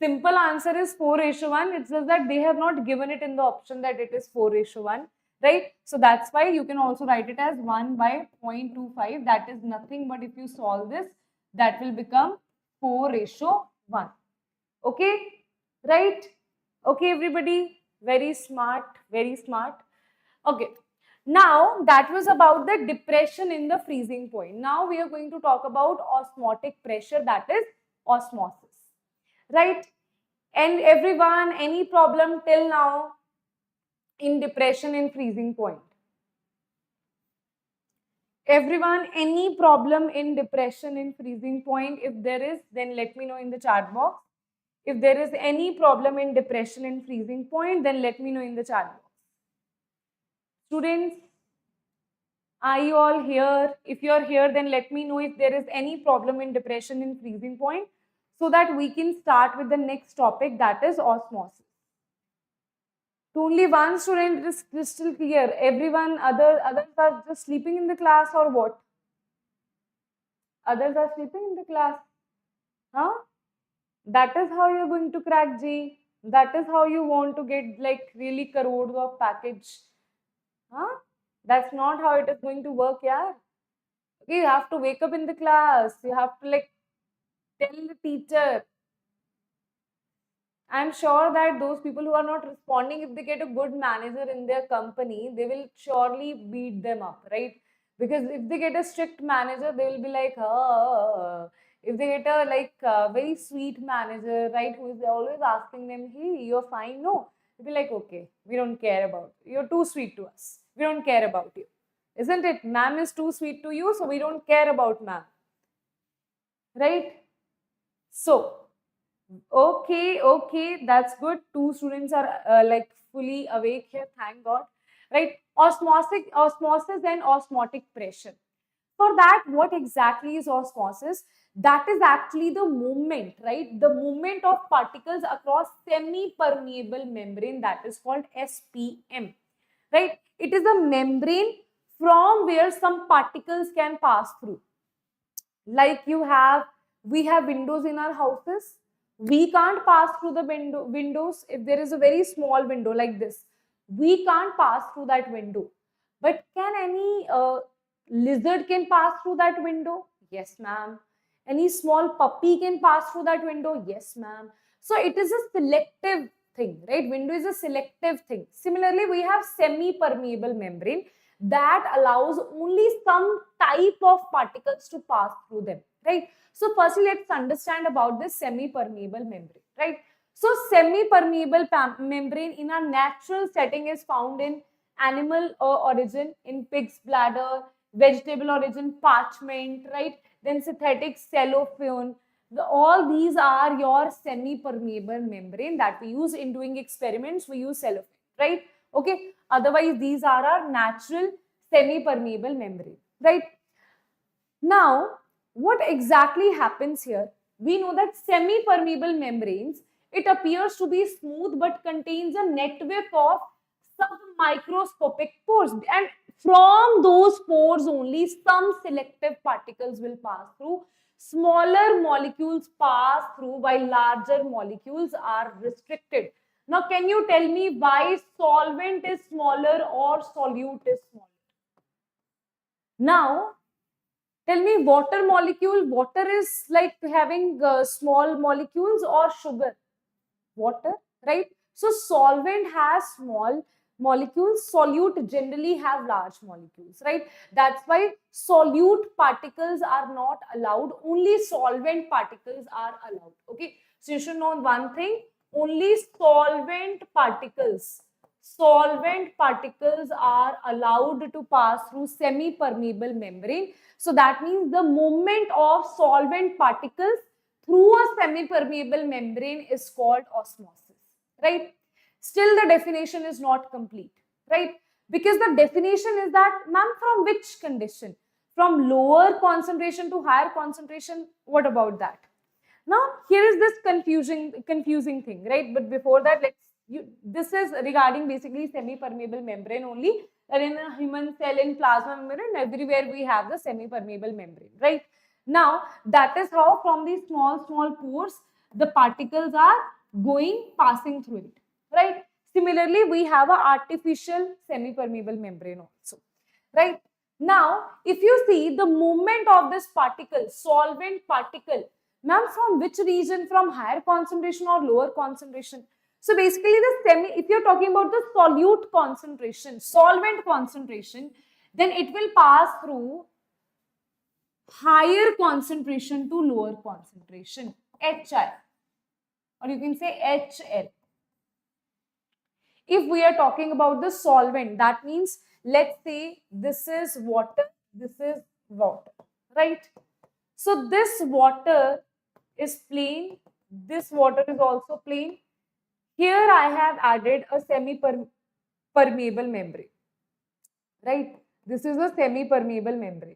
Simple answer is 4:1. It's just that they have not given it in the option that it is 4:1. Right? So that's why you can also write it as 1 by 0.25. That is nothing but, if you solve this, that will become 4:1. Okay? Right? Okay, everybody? Very smart. Very smart. Okay. Now, that was about the depression in the freezing point. Now, we are going to talk about osmotic pressure, that is osmosis. Right? And everyone, any problem till now in depression and freezing point? Everyone, any problem in depression and freezing point? If there is, then let me know in the chat box. If there is any problem in depression and freezing point, then let me know in the chat box. Students, are you all here? If you're here, then let me know if there is any problem in depression and freezing point so that we can start with the next topic, that is osmosis. To only one student, it is crystal clear. Everyone, others are just sleeping in the class or what? Others are sleeping in the class. Huh? That is how you're going to crack JEE. That is how you want to get like really crores of package. Huh? That's not how it is going to work, yeah. Okay, you have to wake up in the class. You have to like tell the teacher. I'm sure that those people who are not responding, if they get a good manager in their company, they will surely beat them up, right? Because if they get a strict manager, they will be like, oh. If they get a like very sweet manager, right, who is always asking them, hey, you're fine, no, they'll be like, okay, we don't care about you. You're too sweet to us. We don't care about you. Isn't it? Ma'am is too sweet to you, so we don't care about ma'am. Right? So, okay, that's good. Two students are like fully awake here, thank God. Right? Osmosis and osmotic pressure. For that, what exactly is osmosis? That is actually the movement, right? The movement of particles across semi-permeable membrane, that is called SPM, right? It is a membrane from where some particles can pass through. Like we have windows in our houses. We can't pass through the windows if there is a very small window like this. We can't pass through that window. But can any lizard can pass through that window? Yes, ma'am. Any small puppy can pass through that window? Yes, ma'am. So it is a selective thing, right? Window is a selective thing. Similarly, we have semi-permeable membrane that allows only some type of particles to pass through them, right? So firstly, let's understand about this semi-permeable membrane, right? So semi-permeable membrane in a natural setting is found in animal origin, in pig's bladder, vegetable origin, parchment, right? Then synthetic cellophane. All these are your semi-permeable membrane that we use in doing experiments. We use cellophane, right? Okay. Otherwise, these are our natural semi-permeable membrane, right? Now, what exactly happens here? We know that semi-permeable membranes, it appears to be smooth but contains a network of submicroscopic pores, and from those pores only some selective particles will pass through. Smaller molecules pass through while larger molecules are restricted. Now, can you tell me why solvent is smaller or solute is smaller? Now, tell me, water molecule, water is like having small molecules or sugar? Water, right? So solvent has small molecules, solute generally have large molecules, right? That's why solute particles are not allowed, only solvent particles are allowed, okay? So you should know one thing, only solvent particles are allowed to pass through semi-permeable membrane. So that means the movement of solvent particles through a semi-permeable membrane is called osmosis, right? Still the definition is not complete, right? Because the definition is that, ma'am, from which condition? From lower concentration to higher concentration? What about that? Now, here is this confusing thing, right? But before that, this is regarding basically semi-permeable membrane only. And in a human cell, in plasma membrane, everywhere we have the semi-permeable membrane, right? Now, that is how from these small pores, the particles are passing through it, right? Similarly, we have an artificial semi-permeable membrane also, right? Now, if you see the movement of this particle, solvent particle, ma'am, from which region? From higher concentration or lower concentration? So basically if you're talking about the solute concentration, solvent concentration, then it will pass through higher concentration to lower concentration, HI. or you can say HL. If we are talking about the solvent, that means let's say this is water, this is water, right? So this water is plain, this water is also plain. Here I have added a semi-permeable membrane, right? This is a semi-permeable membrane.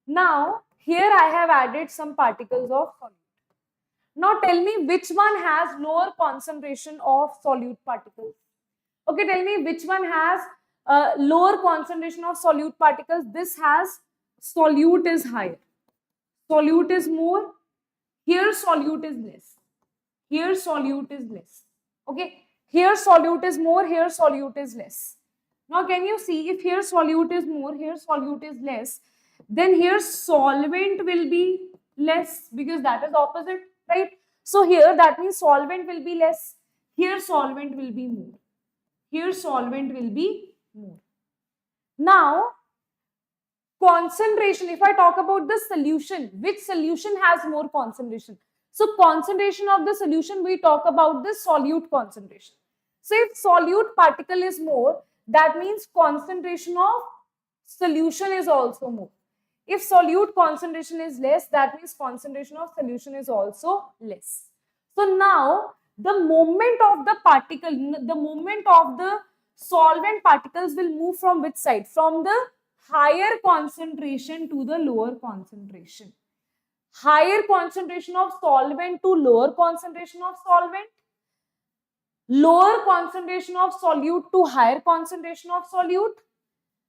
Now, here I have added some particles of solute. Now tell me which one has lower concentration of solute particles. Okay, tell me which one has lower concentration of solute particles. This has solute is higher. Solute is more. Here solute is less. Here solute is less. Okay, here solute is more. Here solute is less. Now can you see if here solute is more, here solute is less, then here solvent will be less because that is opposite, right? So here that means solvent will be less. Here solvent will be more. Here solvent will be more. Now, concentration, if I talk about the solution, which solution has more concentration? So concentration of the solution, we talk about the solute concentration. So if solute particle is more, that means concentration of solution is also more. If solute concentration is less, that means concentration of solution is also less. So now the movement of the particle, the movement of the solvent particles will move from which side? From the higher concentration to the lower concentration. Higher concentration of solvent to lower concentration of solvent. Lower concentration of solute to higher concentration of solute.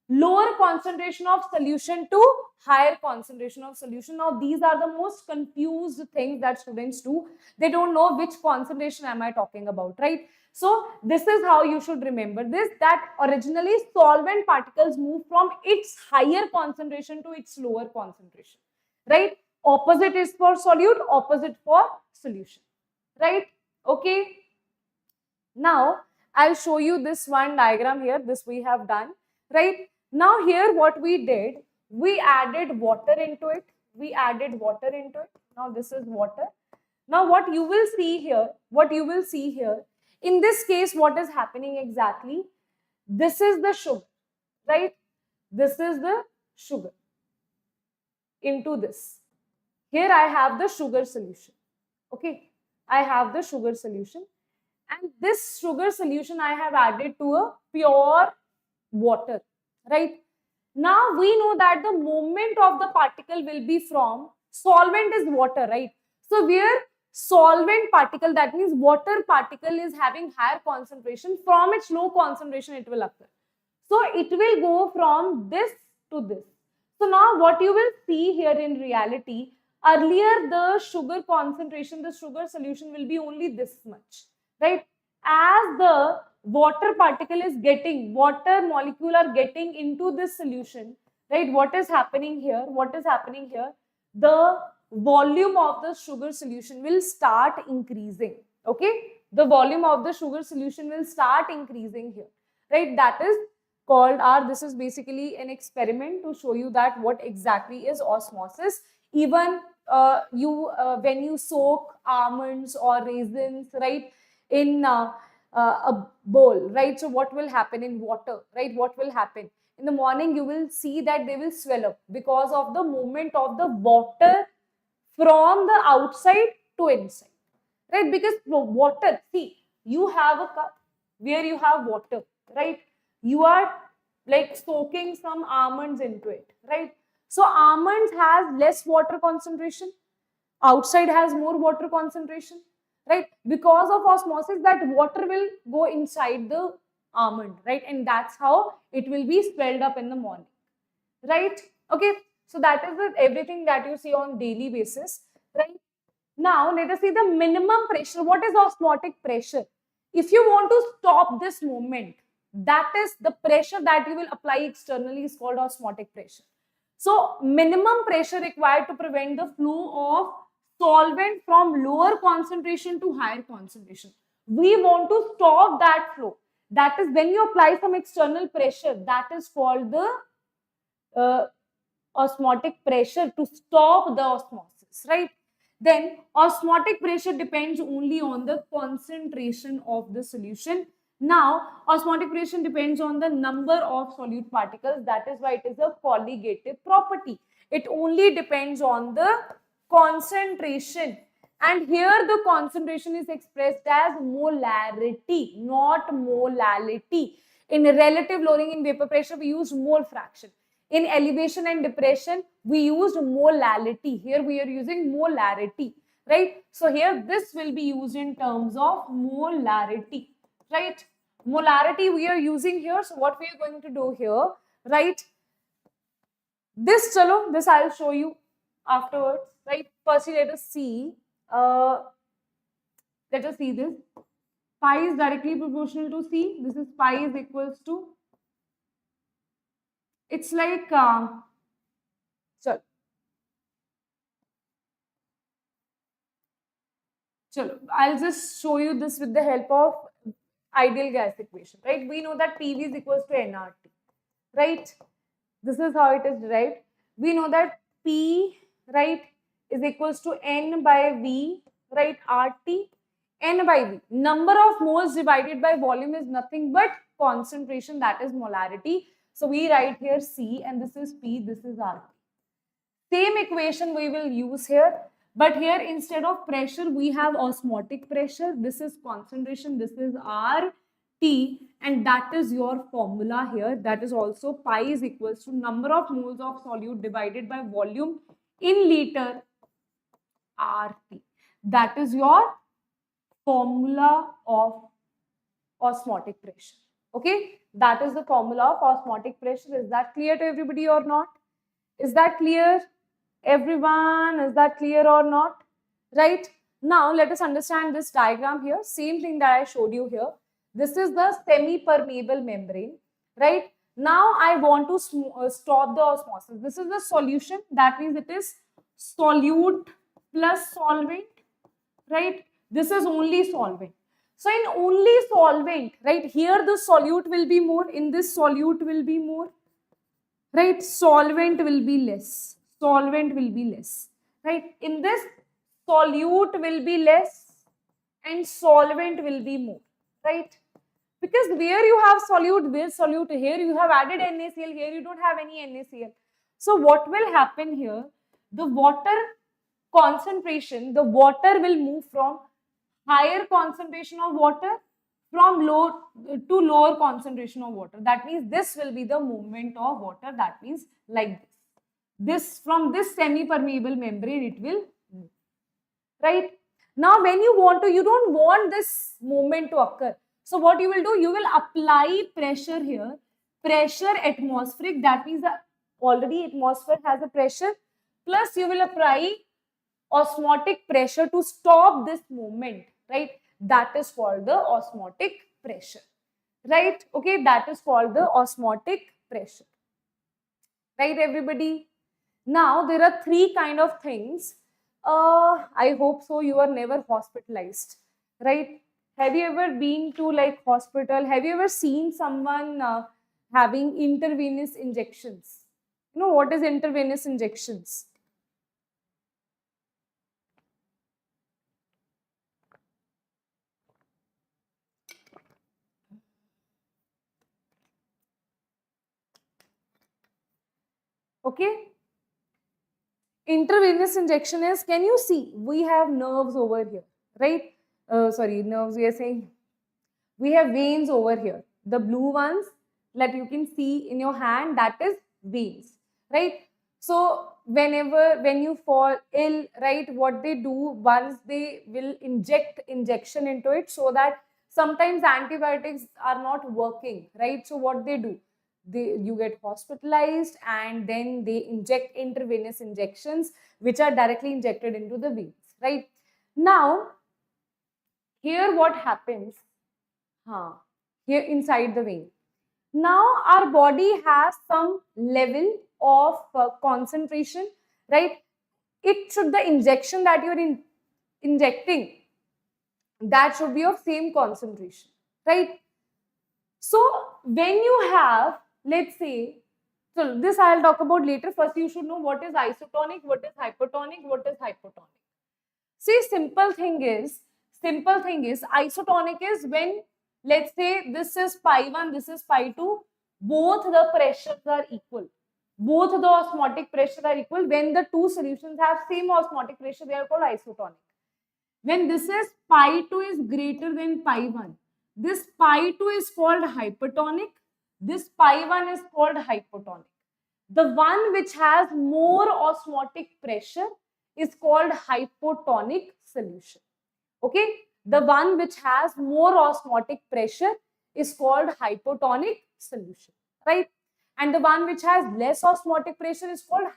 Lower concentration of solution to higher concentration of solution. Now these are the most confused things that students do. They don't know which concentration am I talking about, right? So this is how you should remember this, that originally solvent particles move from its higher concentration to its lower concentration, right? Opposite is for solute, opposite for solution, right? Okay. Now I'll show you this one diagram here. This we have done, right? Now here what we did, we added water into it. We added water into it. Now this is water. Now what you will see here, in this case, what is happening exactly? This is the sugar, right? This is the sugar into this. Here I have the sugar solution. Okay, I have the sugar solution. And this sugar solution I have added to a pure water, right? Now we know that the movement of the particle will be from, solvent is water, right? So where solvent particle, that means water particle is having higher concentration, from its low concentration it will occur. So it will go from this to this. So now what you will see here in reality, earlier the sugar concentration, the sugar solution will be only this much, right? As the water particle is getting, water molecule are getting into this solution, right? What is happening here? What is happening here? The volume of the sugar solution will start increasing, okay? The volume of the sugar solution will start increasing here, right? That is called this is basically an experiment to show you that what exactly is osmosis. Even when you soak almonds or raisins, right, in a bowl, right? So what will happen in water, right? What will happen? In the morning, you will see that they will swell up because of the movement of the water from the outside to inside, right? Because water, see, you have a cup where you have water, right? You are like soaking some almonds into it, right? So almonds has less water concentration, outside has more water concentration, right? Because of osmosis, that water will go inside the almond, right? And that's how it will be swelled up in the morning, right? Okay, so that is everything that you see on daily basis, right? Now let us see the minimum pressure. What is osmotic pressure? If you want to stop this movement, that is the pressure that you will apply externally is called osmotic pressure. So minimum pressure required to prevent the flow of solvent from lower concentration to higher concentration. We want to stop that flow. That is when you apply some external pressure, that is called the osmotic pressure to stop the osmosis, right? Then osmotic pressure depends only on the concentration of the solution. Now, osmotic pressure depends on the number of solute particles. That is why it is a colligative property. It only depends on the concentration. And here the concentration is expressed as molarity, not molality. In relative lowering in vapor pressure, we use mole fraction. In elevation and depression, we used molality. Here we are using molarity, right? So here this will be used in terms of molarity, right? Molarity we are using here. So what we are going to do here, right? This I'll show you afterwards, right? Firstly, let us see this. Pi is directly proportional to C. This is pi is equals to, it's like, chalo, I'll just show you this with the help of ideal gas equation, right? We know that PV is equals to nRT, right? This is how it is derived. We know that P, right, is equals to N by V, right, RT, N by V. Number of moles divided by volume is nothing but concentration, that is molarity. So we write here C, and this is P, this is RT. Same equation we will use here, but here instead of pressure, we have osmotic pressure. This is concentration, this is RT, and that is your formula here. That is also pi is equals to number of moles of solute divided by volume in liter RT. That is your formula of osmotic pressure. Okay, that is the formula of osmotic pressure. Is that clear to everybody or not? Is that clear? Everyone, is that clear or not? Right? Now, let us understand this diagram here. Same thing that I showed you here. This is the semi-permeable membrane, right? Now, I want to stop the osmosis. This is the solution. That means it is solute plus solvent, right? This is only solvent. So, in only solvent, right? Here the solute will be more. In this solute will be more, right? Solvent will be less. Solvent will be less, right? In this, solute will be less and solvent will be more, right? Because where you have solute, where solute, here you have added NaCl, here you don't have any NaCl. So what will happen here? The water concentration, the water will move from higher concentration of water from low to lower concentration of water. That means this will be the movement of water. That means like this. This from this semi-permeable membrane it will move, right? Now when you don't want this movement to occur. So what you will do, you will apply pressure here, pressure atmospheric, that means already atmosphere has a pressure, plus you will apply osmotic pressure to stop this movement, right? That is called the osmotic pressure, right? Okay, that is called the osmotic pressure, right everybody? Now, there are three kind of things. I hope so you are never hospitalized, right? Have you ever been to like hospital? Have you ever seen someone having intravenous injections? You know what is intravenous injections? Okay. Intravenous injection is, can you see, we have nerves over here, right? Sorry, nerves, we are saying, we have veins over here. The blue ones that you can see in your hand, that is veins, right? So when you fall ill, right, what they do, once they will inject injection into it, so that sometimes antibiotics are not working, right? So what they do, you get hospitalized and then they inject intravenous injections which are directly injected into the veins, right? Now here what happens, here inside the vein, now our body has some level of concentration, right? It should, the injection that you're injecting, that should be of same concentration, right? So when you have, let's say, so this I'll talk about later. First, you should know what is isotonic, what is hypertonic, what is hypotonic. See, simple thing is isotonic is when, let's say this is pi 1, this is pi 2, both the pressures are equal. Both the osmotic pressure are equal. When the two solutions have same osmotic pressure, they are called isotonic. When this is pi 2 is greater than pi 1, this pi 2 is called hypertonic. This pi 1 is called hypotonic. The one which has more osmotic pressure is called hypotonic solution. Okay, the one which has more osmotic pressure is called hypotonic solution, right? And the one which has less osmotic pressure is called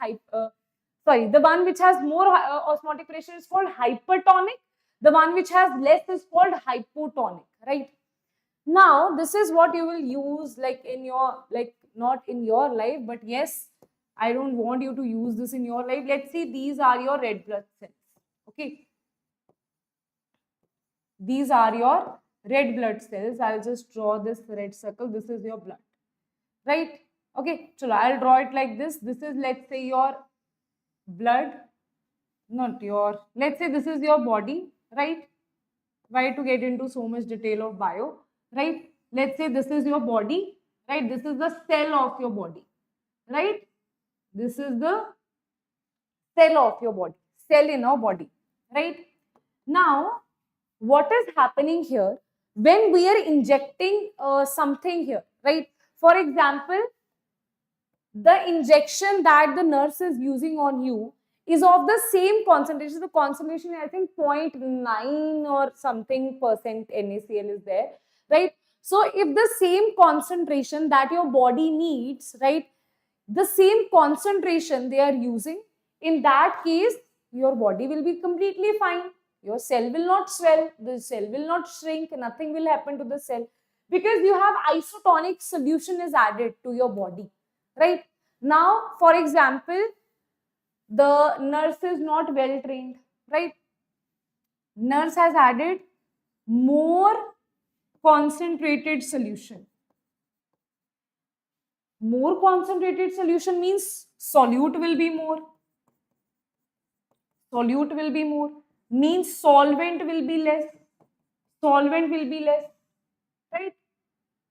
the one which has more osmotic pressure is called hypertonic. The one which has less is called hypotonic, right? Now this is what you will use like in your, like not in your life, but yes, I don't want you to use this in your life. Let's see, these are your red blood cells. Okay, these are your red blood cells. I'll just draw this red circle. This is your blood, right? Okay, so I'll draw it like this. This is, let's say, your blood, not your, let's say this is your body, right? Why to get into so much detail of bio, right? Let's say this is your body, right? This is the cell of your body, right? This is the cell of your body, cell in our body, right? Now, what is happening here when we are injecting something here, right? For example, the injection that the nurse is using on you is of the same concentration. The concentration, I think 0.9 or something percent NaCl is there, right? So if the same concentration that your body needs, right, the same concentration they are using, in that case, your body will be completely fine. Your cell will not swell, the cell will not shrink, nothing will happen to the cell because you have isotonic solution is added to your body, right? Now, for example, the nurse is not well trained, right? Nurse has added more concentrated solution. More concentrated solution means solute will be more. Solute will be more. Means solvent will be less. Solvent will be less. Right?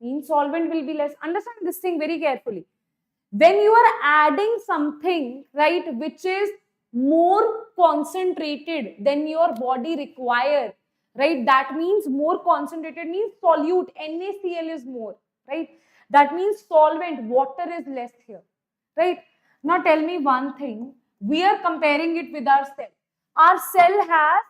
Means solvent will be less. Understand this thing very carefully. When you are adding something, right, which is more concentrated than your body require, right, that means more concentrated means solute, NaCl is more, right? That means solvent, water is less here, right? Now tell me one thing, we are comparing it with our cell. Our cell has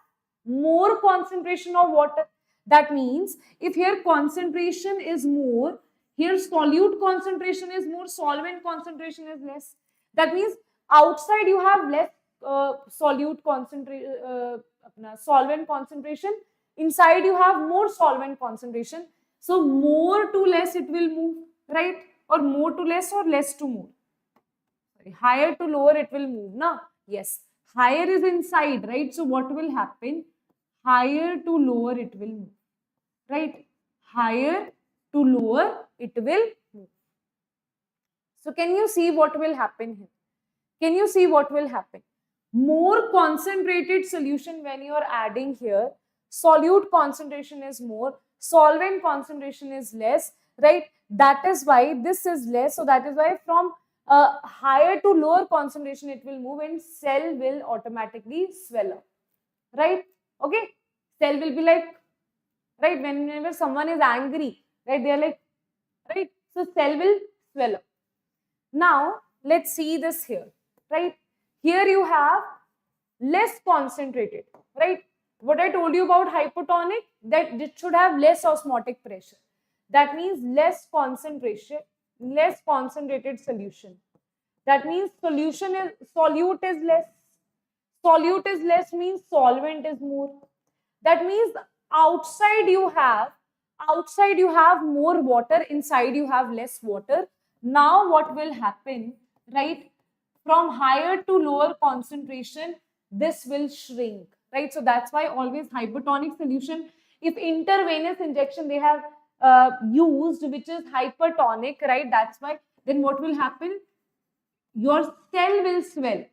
more concentration of water. That means if here concentration is more, here solute concentration is more, solvent concentration is less. That means outside you have less solute concentration, solvent concentration. Inside you have more solvent concentration. So more to less it will move, right? Or more to less or less to more. Sorry, higher to lower it will move, na? Yes. Higher is inside, right? So what will happen? Higher to lower it will move, right? Higher to lower it will move. So can you see what will happen here? Can you see what will happen? More concentrated solution when you are adding here, solute concentration is more, solvent concentration is less, right? That is why this is less. So that is why from higher to lower concentration it will move and cell will automatically swell up, right? Okay, cell will be like, right, whenever someone is angry, right, they are like, right, so cell will swell up. Now let's see this here, right? Here you have less concentrated, right? What I told you about hypotonic, that it should have less osmotic pressure. That means less concentration, less concentrated solution. That means solute is less. Solute is less means solvent is more. That means outside you have more water, inside you have less water. Now what will happen, right? From higher to lower concentration, this will shrink, right? So that's why always hypertonic solution, if intravenous injection they have used, which is hypertonic, right? That's why then what will happen? Your cell will swell,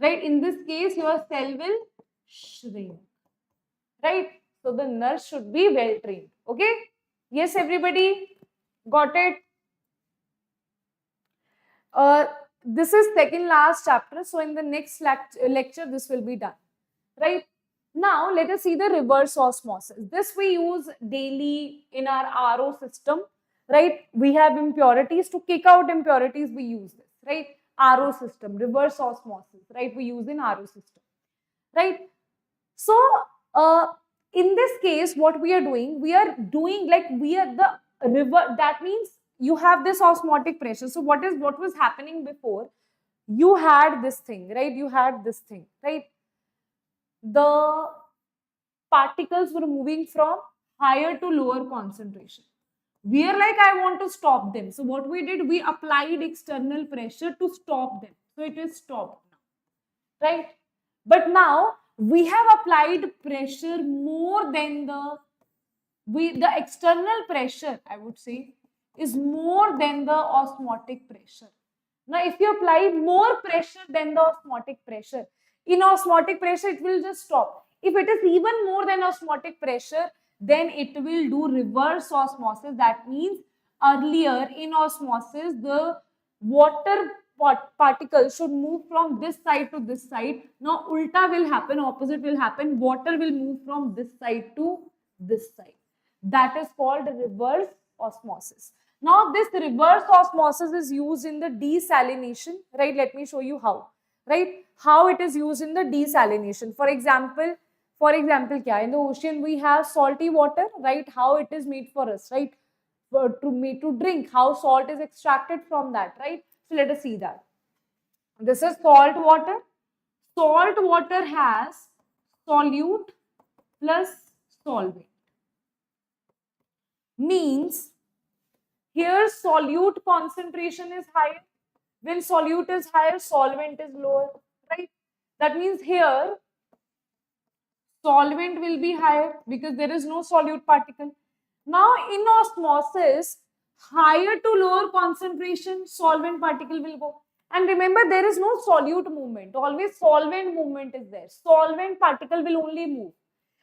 right? In this case, your cell will shrink, right? So the nurse should be well trained. Okay, yes, everybody got it? This is second last chapter, so in the next lecture this will be done, right? Now let us see the reverse osmosis. This we use daily in our RO system, right? We have impurities. To kick out impurities we use this, right? RO system, reverse osmosis, right? We use in RO system, right? So uh, in this case what we are doing like we are the river. That means you have this osmotic pressure. So what was happening before? You had this thing, right? You had this thing, right? The particles were moving from higher to lower concentration. We are like, I want to stop them. So what we did, we applied external pressure to stop them. So it is stopped now, right? But now we have applied pressure more than the external pressure, I would say, is more than the osmotic pressure. Now, if you apply more pressure than the osmotic pressure, in osmotic pressure, it will just stop. If it is even more than osmotic pressure, then it will do reverse osmosis. That means earlier in osmosis, the water particles should move from this side to this side. Now, ulta will happen, opposite will happen. Water will move from this side to this side. That is called reverse osmosis. Now, this reverse osmosis is used in the desalination, right? Let me show you how, right? How it is used in the desalination. For example, kya? In the ocean, we have salty water, right? How it is made for us, right? To drink, how salt is extracted from that, right? So let us see that. This is salt water. Salt water has solute plus solvent. Means here solute concentration is higher. When solute is higher, solvent is lower, right? That means here solvent will be higher because there is no solute particle. Now in osmosis, higher to lower concentration, solvent particle will go. And remember, there is no solute movement. Always solvent movement is there. Solvent particle will only move.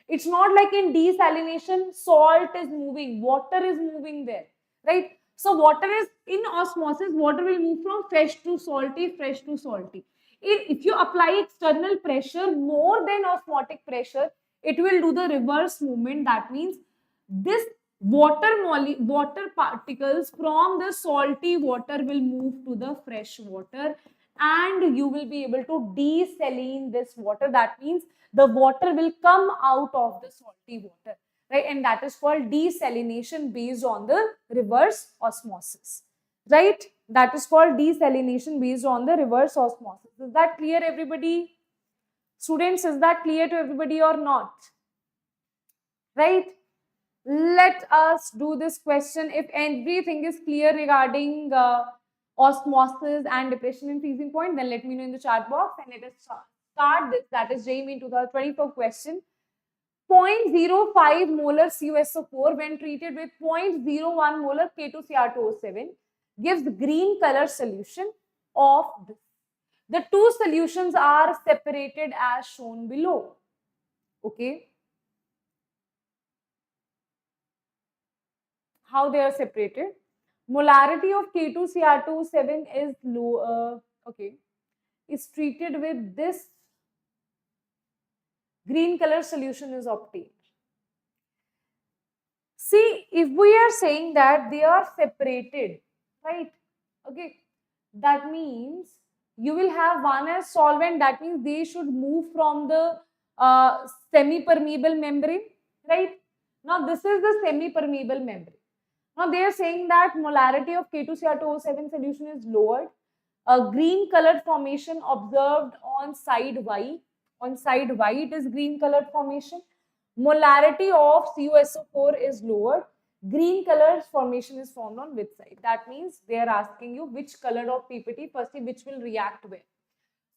It's not like in desalination, salt is moving, water is moving there, right? So water is in osmosis, water will move from fresh to salty, fresh to salty. If you apply external pressure more than osmotic pressure, it will do the reverse movement. That means this water particles from the salty water will move to the fresh water, and you will be able to desaline this water. That means the water will come out of the salty water, right? And that is called desalination based on the reverse osmosis, right? That is called desalination based on the reverse osmosis. Is that clear, everybody? Students, is that clear to everybody or not? Right? Let us do this question. If everything is clear regarding osmosis and depression and freezing point, then let me know in the chat box and let us start this. That is JEE 2024 question. 0.05 molar CuSO4 when treated with 0.01 molar K2Cr2O7 gives green color solution of this. The two solutions are separated as shown below. Okay. How they are separated? Molarity of K2Cr2O7 is low. Okay. Is treated with this, green color solution is obtained. See, if we are saying that they are separated, right? Okay, that means you will have one as solvent. That means they should move from the semi-permeable membrane, right? Now this is the semi-permeable membrane. Now they are saying that molarity of K2Cr2O7 solution is lowered. A green colored formation observed on side Y. On side Y, it is green colored formation. Molarity of CuSO4 is lowered. Green color formation is formed on which side? That means they are asking you which color of PPT, firstly, which will react where.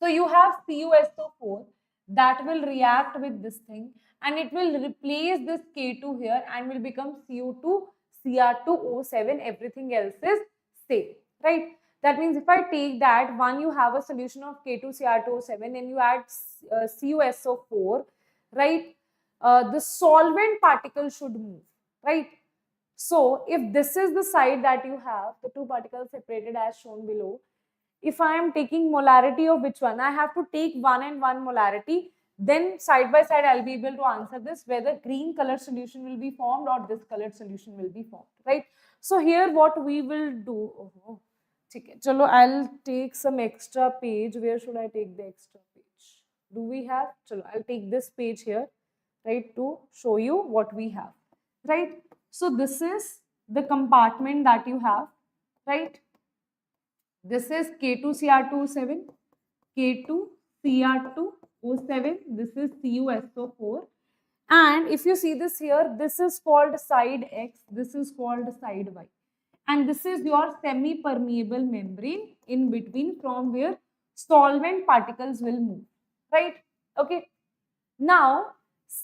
So you have CuSO4 that will react with this thing and it will replace this K2 here and will become Cu2Cr2O7. Everything else is same, right? That means if I take that one, you have a solution of K2Cr2O7 and you add CuSO4, right? The solvent particle should move, right? So if this is the side that you have, the two particles separated as shown below, if I am taking molarity of which one, I have to take one and one molarity, then side by side I'll be able to answer this whether green color solution will be formed or this colored solution will be formed, right? So here what we will do, okay, chalo, I'll take some extra page. Where should I take the extra page? Do we have? Chalo, I'll take this page here, right, to show you what we have, right? So this is the compartment that you have, right? This is K2Cr2O7, K2Cr2O7, this is CuSO4. And if you see this here, this is called side X, this is called side Y. And this is your semi-permeable membrane in between from where solvent particles will move, right? Okay. Now,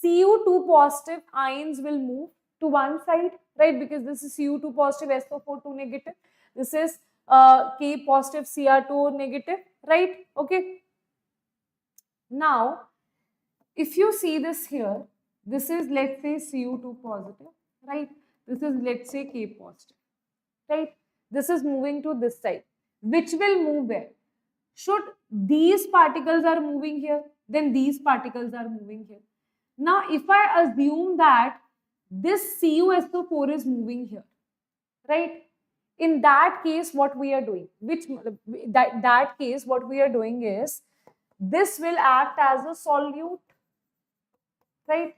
Cu2 positive ions will move to one side, right? Because this is Cu2 positive, SO4 2 negative. This is K positive, Cr2 negative, right? Okay. Now, if you see this here, this is, let's say, Cu2 positive, right? This is, let's say, K positive, right? This is moving to this side. Which will move where? Should these particles are moving here, then these particles are moving here. Now, if I assume that this CuSO4 is moving here, right? In that case, what we are doing, that case, what we are doing is, this will act as a solute, right?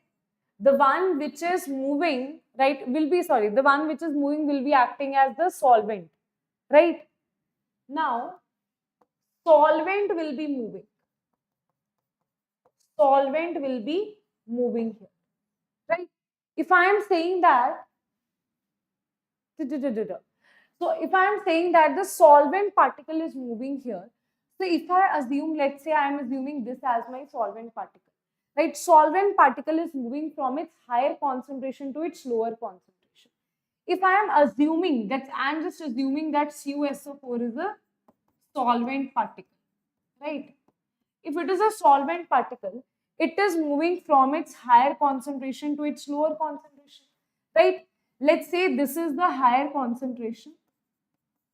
The one which is moving, right, the one which is moving will be acting as the solvent, right? Now, solvent will be moving. Solvent will be moving here, right? If I am saying that, so if I am saying that the solvent particle is moving here, so if I assume, let's say I am assuming this as my solvent particle, right? Solvent particle is moving from its higher concentration to its lower concentration. If I am assuming that, I am just assuming that CuSO4 is a solvent particle, right? If it is a solvent particle, it is moving from its higher concentration to its lower concentration, right? Let's say this is the higher concentration,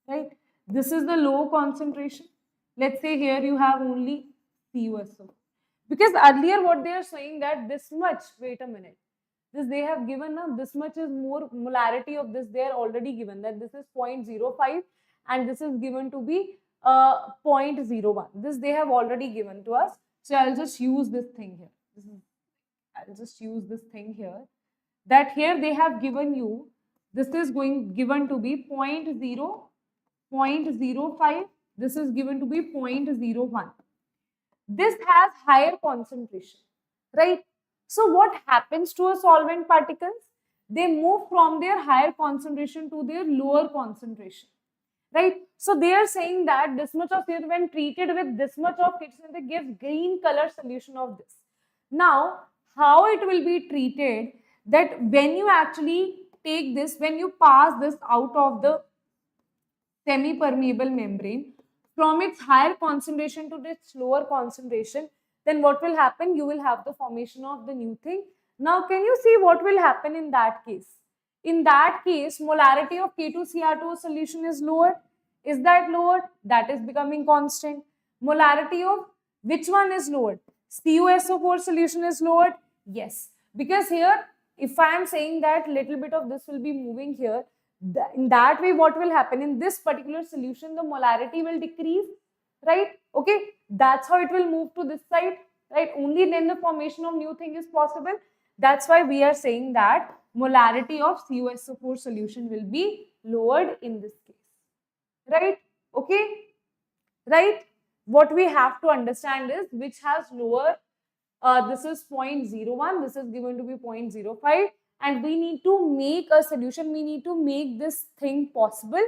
right? This is the low concentration. Let's say here you have only CuSO. Because earlier what they are saying that this much, wait a minute, this they have given now, this much is more molarity of this, they are already given that this is 0.05 and this is given to be 0.01. This they have already given to us. So I'll just use this thing here. I'll just use this thing here. That here they have given you, this is given to be 0.05, this is given to be 0.01. This has higher concentration, right? So what happens to a solvent particles? They move from their higher concentration to their lower concentration, right? So they are saying that this much of it, when treated with this much of it, they give green color solution of this. Now, how it will be treated, that when you actually take this, when you pass this out of the semi-permeable membrane from its higher concentration to its lower concentration, then what will happen? You will have the formation of the new thing. Now, can you see what will happen in that case? In that case, molarity of K2Cr2 solution is lowered. Is that lowered? That is becoming constant. Molarity of which one is lowered? CuSO4 solution is lowered. Yes, because here, if I am saying that little bit of this will be moving here, in that way, what will happen in this particular solution? The molarity will decrease, right? Okay, that's how it will move to this side, right? Only then the formation of new thing is possible. That's why we are saying that molarity of CuSO4 solution will be lowered in this case, right? Okay, right? What we have to understand is which has lower, this is 0.01, this is given to be 0.05, and we need to make a solution, we need to make this thing possible.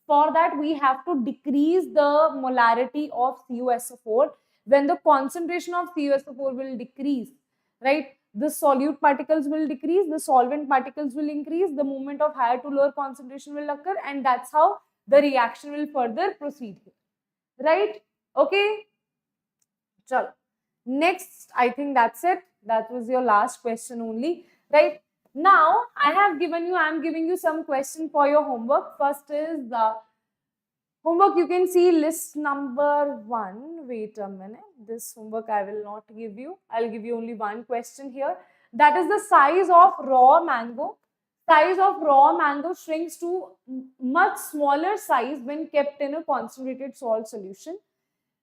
For that, we have to decrease the molarity of CuSO4. When the concentration of CuSO4 will decrease, right, the solute particles will decrease, the solvent particles will increase, the movement of higher to lower concentration will occur, and that's how the reaction will further proceed here, right? Okay, chalo. Next, I think that's it. That was your last question only, right? Now, I'm giving you some question for your homework. First is homework, you can see list number 1. Wait a minute. This homework I will not give you. I'll give you only one question here. That is the size of raw mango. Size of raw mango shrinks to much smaller size when kept in a concentrated salt solution.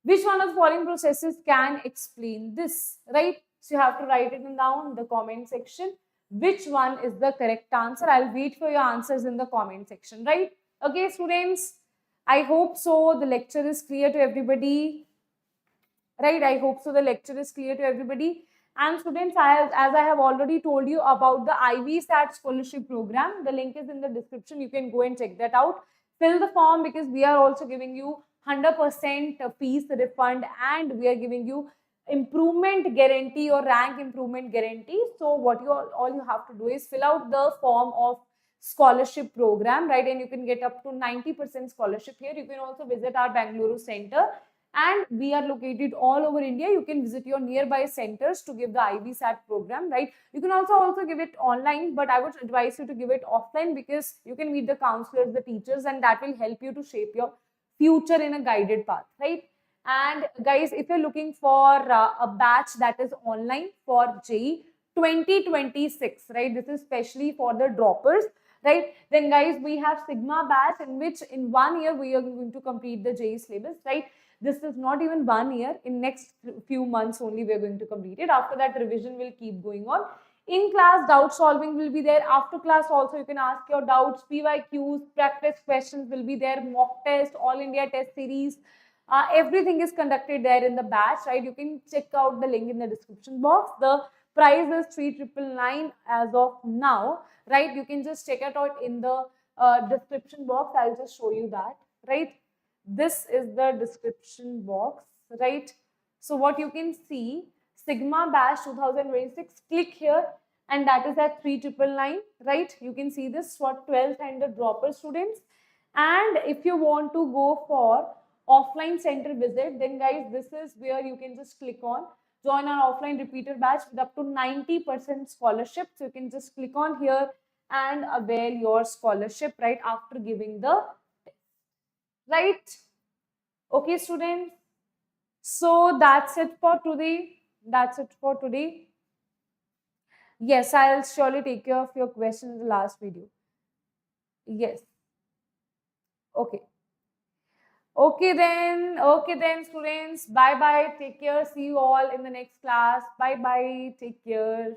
Which one of the following processes can explain this, right? So you have to write it down in the comment section. Which one is the correct answer? I'll wait for your answers in the comment section, right? Okay, students. I hope so. The lecture is clear to everybody. Right? I hope so. The lecture is clear to everybody. And students, as I have already told you about the IVSAT scholarship program, the link is in the description. You can go and check that out. Fill the form because we are also giving you 100% fees refund and we are giving you improvement guarantee or rank improvement guarantee. So what all you have to do is fill out the form of scholarship program, right? And you can get up to 90% scholarship here. You can also visit our Bangalore center and we are located all over India. You can visit your nearby centers to give the IVSAT program, right? You can also give it online, but I would advise you to give it offline because you can meet the counselors, the teachers, and that will help you to shape your future in a guided path, right? And guys, if you're looking for a batch that is online for JEE 2026, right? This is especially for the droppers, right? Then guys, we have Sigma batch in which in 1 year we are going to complete the JEE syllabus, right? This is not even 1 year. In next few months only we are going to complete it. After that, revision will keep going on. In class, doubt solving will be there. After class also, you can ask your doubts. PYQs, practice questions will be there. Mock test, all India test series. Everything is conducted there in the batch, right? You can check out the link in the description box. The price is 3,999 as of now, right? You can just check it out in the description box. I'll just show you that, right? This is the description box, right? So what you can see, Sigma Bash 2026, click here and that is at 3,999, right? You can see this for 12th and the dropper students. And if you want to go for offline center visit, then guys, this is where you can just click on join our offline repeater batch with up to 90% scholarship. So you can just click on here and avail your scholarship right after giving the test, right? Okay, students. So that's it for today. That's it for today. Yes, I'll surely take care of your question in the last video. Yes. Okay. Okay then students. Bye bye. Take care. See you all in the next class. Bye bye. Take care.